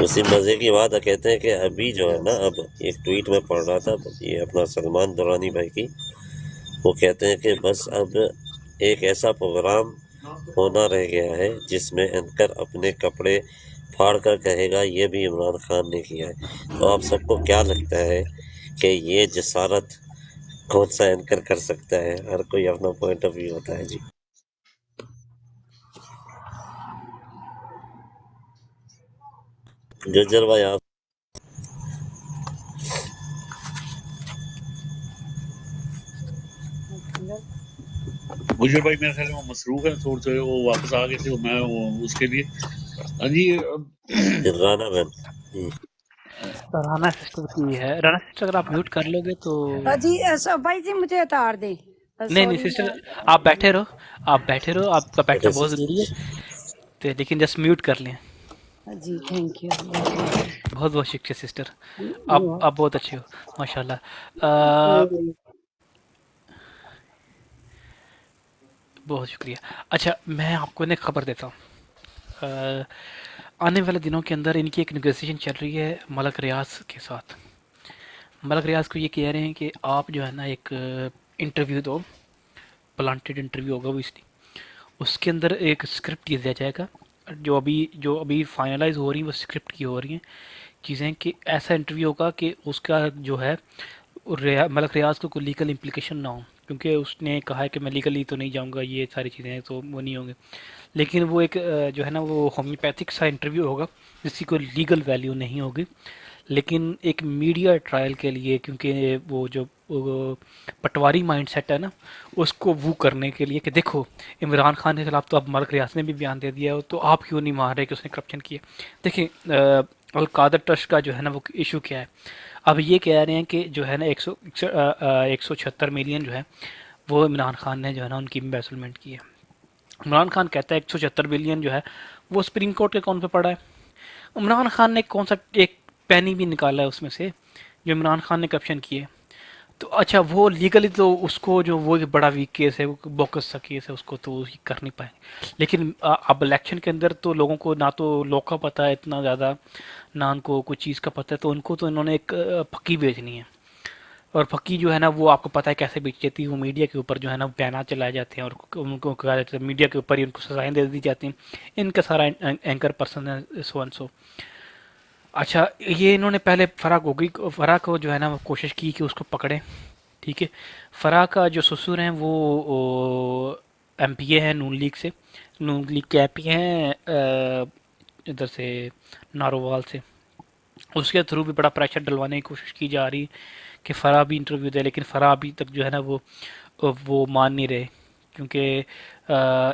اسی مزے کی بات کہتے ہیں کہ ابھی جو ہے نا، اب ایک ٹویٹ میں پڑھ رہا تھا یہ اپنا سلمان دورانی بھائی کی، وہ کہتے ہیں کہ بس اب ایک ایسا پروگرام ہونا رہ گیا ہے جس میں اینکر اپنے کپڑے پھاڑ کر کہے گا یہ بھی عمران خان نے کیا ہے. تو آپ سب کو کیا لگتا ہے کہ یہ جسارت کون سا اینکر کر سکتا ہے؟ ہر کوئی اپنا پوائنٹ آف ویو ہوتا ہے. جی ججر بھائی آپ. گجر بھائی میرے خیال میں وہ مصروف ہے تھوڑے سے، وہ واپس آ گئے تھے، میں وہ اس کے لیے جی رانا بہن جی رانا سسٹر کی ہے. رانا سسٹر اگر آپ میوٹ کر لو گے تو جی بھائی جی مجھے اتار دیں. نہیں نہیں سوری سسٹر، میں آپ بیٹھے رہو، آپ بیٹھے رہو، آپ کا بیٹھنا بیٹے بہت سسٹر ضروری ہے. تو لیکن جسٹ میوٹ کر لیں. جی تھینک یو. بہت بہت شکریہ سسٹر، آپ بہت اچھے ہو ماشاء اللہ. بہت شکریہ. اچھا میں آپ کو ایک خبر دیتا ہوں. آنے والے دنوں کے اندر ان کی ایک نیگوسیشن چل رہی ہے ملک ریاض کے ساتھ. ملک ریاض کو یہ کہہ رہے ہیں کہ آپ جو ہے نا ایک انٹرویو دو، پلانٹیڈ انٹرویو ہوگا وہ اس کے اندر ایک اسکرپٹ دیا جائے گا. جو ابھی فائنلائز ہو رہی ہیں وہ اسکرپٹ کی ہو رہی ہیں چیزیں، کہ ایسا انٹرویو ہوگا کہ اس کا جو ہے ملک ریاض کو کوئی لیگل امپلیکیشن نہ ہو، کیونکہ اس نے کہا ہے کہ میں لیگلی تو نہیں جاؤں گا، یہ ساری چیزیں ہیں تو وہ نہیں ہوں گے. لیکن وہ ایک جو ہے نا وہ ہومیوپیتھک سا انٹرویو ہوگا جس کی کوئی لیگل ویلیو نہیں ہوگی، لیکن ایک میڈیا ٹرائل کے لیے، کیونکہ وہ جو پٹواری مائنڈ سیٹ ہے نا اس کو وہ کرنے کے لیے کہ دیکھو عمران خان کے خلاف تو اب ملک ریاض نے بھی بیان دے دیا تو آپ کیوں نہیں مان رہے کہ اس نے کرپشن کیا. دیکھیں القادر ٹرسٹ کا جو ہے نا وہ ایشو کیا ہے. اب یہ کہہ رہے ہیں کہ جو ہے نا 176 ملین جو ہے وہ عمران خان نے جو ہے نا ان کی امبیسلمنٹ کی ہے. عمران خان کہتا ہے 176 بلین جو ہے وہ سپریم کورٹ کے اکاؤنٹ پہ پڑا ہے. عمران خان نے کون سا ایک پینی بھی نکالا ہے اس میں سے جو عمران خان نے کرپشن کیے. تو اچھا وہ لیگلی تو اس کو جو وہ ایک بڑا ویک کیس ہے، وہ بوکس سا کیس ہے، اس کو تو کر نہیں پائیں گے. لیکن اب الیکشن کے اندر تو لوگوں کو نہ تو لو کا پتہ ہے اتنا زیادہ، نہ ان کو کوئی چیز کا پتہ ہے، تو ان کو تو انہوں نے ایک پھکی بیچنی ہے. اور پھکی جو ہے نا وہ آپ کو پتہ ہے کیسے بیچ جاتی ہے، وہ میڈیا کے اوپر جو ہے نا بیانات چلائے جاتے ہیں اور ان کو کہا جاتا ہے میڈیا کے اوپر ہی ان کو سزائیں دے دی جاتی ہیں. ان کا سارا اینکر پرسن ہے سو اینڈ سو. اچھا یہ انہوں نے پہلے فرا کو جو ہے نا کوشش کی کہ اس کو پکڑیں، ٹھیک ہے. فرا کا جو سسر ہیں وہ ایم پی اے ہیں نون لیگ سے، نون لیگ کے ایم پی ہیں ادھر سے نارووال سے. اس کے تھرو بھی بڑا پریشر ڈلوانے کی کوشش کی جا رہی کہ فرا بھی انٹرویو دے، لیکن فرا ابھی تک جو ہے نا وہ مان نہیں رہے، کیونکہ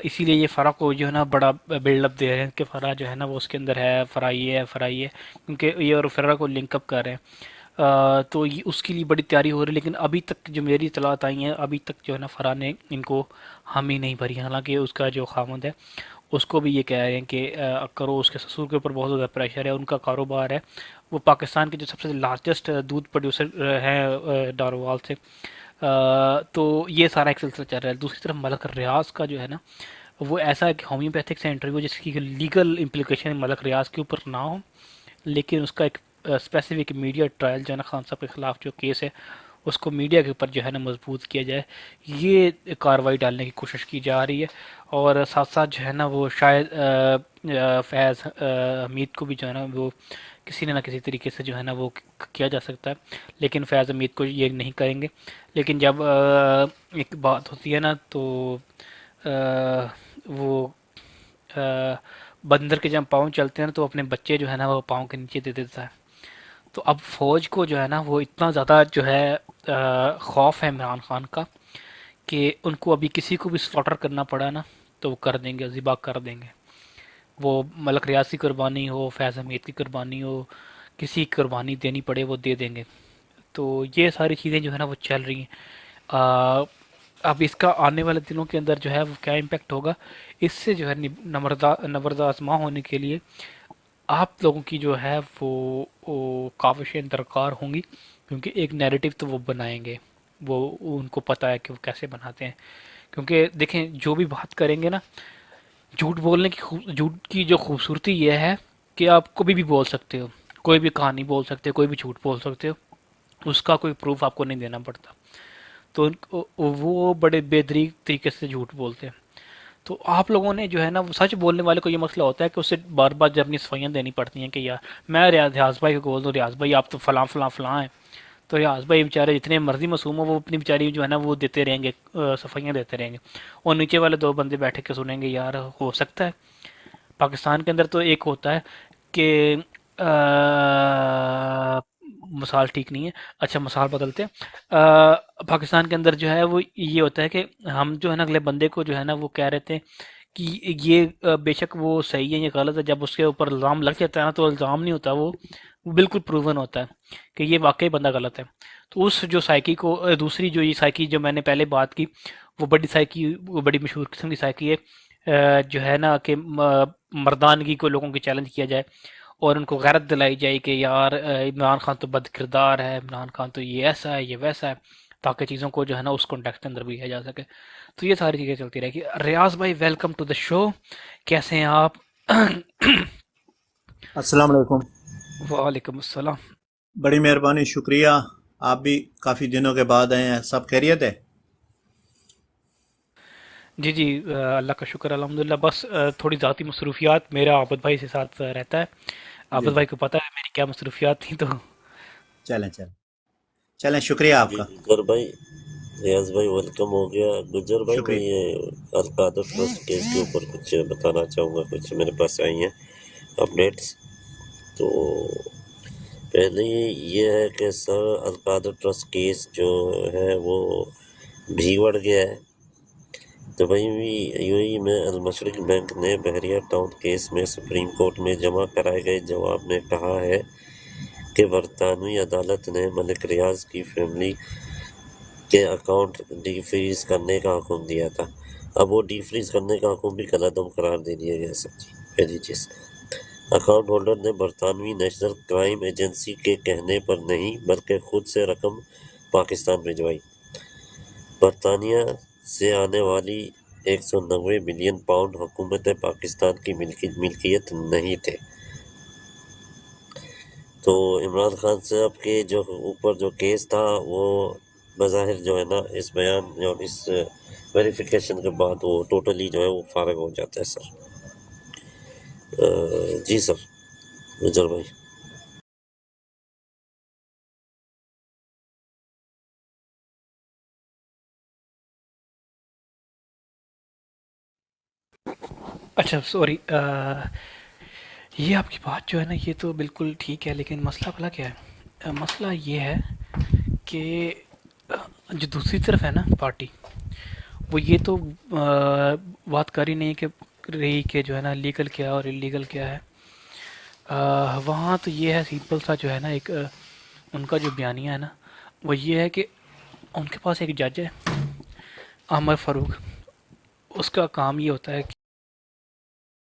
اسی لیے یہ فرا کو جو ہے نا بڑا بلڈ اپ دے رہے ہیں کہ فرا جو ہے نا وہ اس کے اندر ہے، فرا یہ ہے، فرا یہ ہے، کیونکہ یہ اور فرا کو لنک اپ کر رہے ہیں. تو یہ اس کے لیے بڑی تیاری ہو رہی ہے، لیکن ابھی تک جو میری اطلاعات آئی ہیں ابھی تک جو ہے نا فرا نے ان کو حامی نہیں بھری، حالانکہ اس کا جو خامند ہے اس کو بھی یہ کہہ رہے ہیں کہ کرو. اس کے سسر کے اوپر بہت زیادہ پریشر ہے، ان کا کاروبار ہے، وہ پاکستان کے جو سب سے لارجسٹ دودھ پروڈیوسر ہیں ڈاروال سے. تو یہ سارا ایک سلسلہ چل رہا ہے. دوسری طرف ملک ریاض کا جو ہے نا وہ ایسا ہے کہ ہومیوپیتھک سے انٹرویو جس کی لیگل امپلیکیشن ملک ریاض کے اوپر نہ ہو، لیکن اس کا ایک اسپیسیفک میڈیا ٹرائل جو ہے نا خان صاحب کے خلاف جو کیس ہے اس کو میڈیا کے اوپر جو ہے نا مضبوط کیا جائے، یہ کارروائی ڈالنے کی کوشش کی جا رہی ہے. اور ساتھ ساتھ جو ہے نا وہ شاید فیض حمید کو بھی جو ہے نا وہ کسی نہ کسی طریقے سے جو ہے نا وہ کیا جا سکتا ہے، لیکن فیض حمید کو یہ نہیں کریں گے. لیکن جب ایک بات ہوتی ہے نا تو وہ بندر کے جب پاؤں چلتے ہیں نا تو اپنے بچے جو ہے نا وہ پاؤں کے نیچے دے دیتا ہے. تو اب فوج کو جو ہے نا وہ اتنا زیادہ جو ہے خوف ہے عمران خان کا کہ ان کو ابھی کسی کو بھی سلاٹر کرنا پڑا نا تو وہ کر دیں گے، ذبح کر دیں گے. وہ ملک ریاض کی قربانی ہو، فیض حمید کی قربانی ہو، کسی کی قربانی دینی پڑے وہ دے دیں گے. تو یہ ساری چیزیں جو ہے نا وہ چل رہی ہیں. اب اس کا آنے والے دنوں کے اندر جو ہے وہ کیا امپیکٹ ہوگا، اس سے جو ہے نبرد آزما ہونے کے لیے آپ لوگوں کی جو ہے وہ کاوشیں درکار ہوں گی، کیونکہ ایک نیریٹو تو وہ بنائیں گے، وہ ان کو پتہ ہے کہ وہ کیسے بناتے ہیں. کیونکہ دیکھیں جو بھی بات کریں گے نا، جھوٹ کی جو خوبصورتی یہ ہے کہ آپ کبھی بھی بول سکتے ہو، کوئی بھی کہانی بول سکتے ہو، کوئی بھی جھوٹ بول سکتے ہو، اس کا کوئی پروف آپ کو نہیں دینا پڑتا. تو وہ بڑے بے دریغ طریقے سے جھوٹ بولتے ہیں. تو آپ لوگوں نے جو ہے نا وہ سچ بولنے والے کو یہ مسئلہ ہوتا ہے کہ اسے بار بار جب اپنی صفائیاں دینی پڑتی ہیں کہ یار میں ریاض بھائی کو بول دوں ریاض بھائی آپ تو فلاں فلاں فلاں ہیں، تو ریاض بھائی بیچارے جتنے مرضی معصوم ہو وہ اپنی بیچاری جو ہے نا وہ دیتے رہیں گے، صفائیاں دیتے رہیں گے، اور نیچے والے دو بندے بیٹھے کے سنیں گے. یار ہو سکتا ہے پاکستان کے اندر تو ایک ہوتا ہے کہ مثال ٹھیک نہیں ہے، اچھا مثال بدلتے ہیں. پاکستان کے اندر جو ہے وہ یہ ہوتا ہے کہ ہم جو ہے نا اگلے بندے کو جو ہے نا وہ کہہ رہے تھے کہ یہ بے شک وہ صحیح ہے یہ غلط ہے، جب اس کے اوپر الزام لگ جاتا ہے نا تو الزام نہیں ہوتا، وہ بالکل پروون ہوتا ہے کہ یہ واقعی بندہ غلط ہے. تو اس جو سائیکی کو دوسری جو یہ سائیکی جو میں نے پہلے بات کی وہ بڑی سائیکی، وہ بڑی مشہور قسم کی سائیکی ہے جو ہے نا کہ مردانگی کو لوگوں کی چیلنج کیا جائے اور ان کو غیرت دلائی جائے کہ یار عمران خان تو بد کردار ہے، عمران خان تو یہ ایسا ہے یہ ویسا ہے، تاکہ چیزوں کو جو ہے نا اس کانٹیکسٹ کے اندر بھی کیا جا سکے. تو یہ ساری چیزیں چلتی رہے گی. ریاض بھائی ویلکم ٹو دا شو، کیسے ہیں آپ؟ السلام علیکم. وعلیکم السلام. بڑی مہربانی، شکریہ. آپ بھی کافی دنوں کے بعد آئے ہیں، سب خیریت ہے؟ جی اللہ کا شکر الحمدللہ. بس تھوڑی ذاتی مصروفیات، میرا عابد بھائی سے ساتھ رہتا ہے، عابد بھائی کو پتہ ہے میری کیا مصروفیات تھیں. تو چلیں شکریہ آپ کا. گجر بھائی، ریاض بھائی ویلکم ہو گیا. گجر بھائی میں یہ القادر ٹرسٹ کیس کے اوپر کچھ بتانا چاہوں گا، کچھ میرے پاس آئی ہیں اپڈیٹس. تو پہلے یہ ہے کہ سر القادر ٹرسٹ کیس جو ہے وہ بھی بڑھ گیا ہے. تو بھائی یو اے میں المشرق بینک نے بحریہ ٹاؤن کیس میں سپریم کورٹ میں جمع کرائے گئے جواب میں کہا ہے کہ برطانوی عدالت نے ملک ریاض کی فیملی کے اکاؤنٹ ڈی فریز کرنے کا حکم دیا تھا. اب وہ ڈی فریز کرنے کا حکم بھی کالعدم قرار دے دیا گیا. سب پہلی چیز، اکاؤنٹ ہولڈر نے برطانوی نیشنل کرائم ایجنسی کے کہنے پر نہیں بلکہ خود سے رقم پاکستان بھجوائی. برطانیہ سے آنے والی 190 بلین پاؤنڈ حکومت پاکستان کی ملکیت نہیں تھے. تو عمران خان صاحب کے جو اوپر جو کیس تھا وہ بظاہر جو ہے نا اس بیان اور اس ویریفیکیشن کے بعد وہ ٹوٹلی جو ہے وہ فارغ ہو جاتا ہے. سر جی سر گجر بھائی. اچھا سوری، یہ آپ کی بات جو ہے نا یہ تو بالکل ٹھیک ہے، لیکن مسئلہ بھلا کیا ہے؟ مسئلہ یہ ہے کہ جو دوسری طرف ہے نا پارٹی، وہ یہ تو بات کر ہی نہیں کہ رہی کہ جو ہے نا لیگل کیا اور انلیگل کیا ہے. وہاں تو یہ ہے سمپل سا جو ہے نا ایک ان کا جو بیانیہ ہے نا وہ یہ ہے کہ ان کے پاس ایک جج ہے عامر فاروق، اس کا کام یہ ہوتا ہے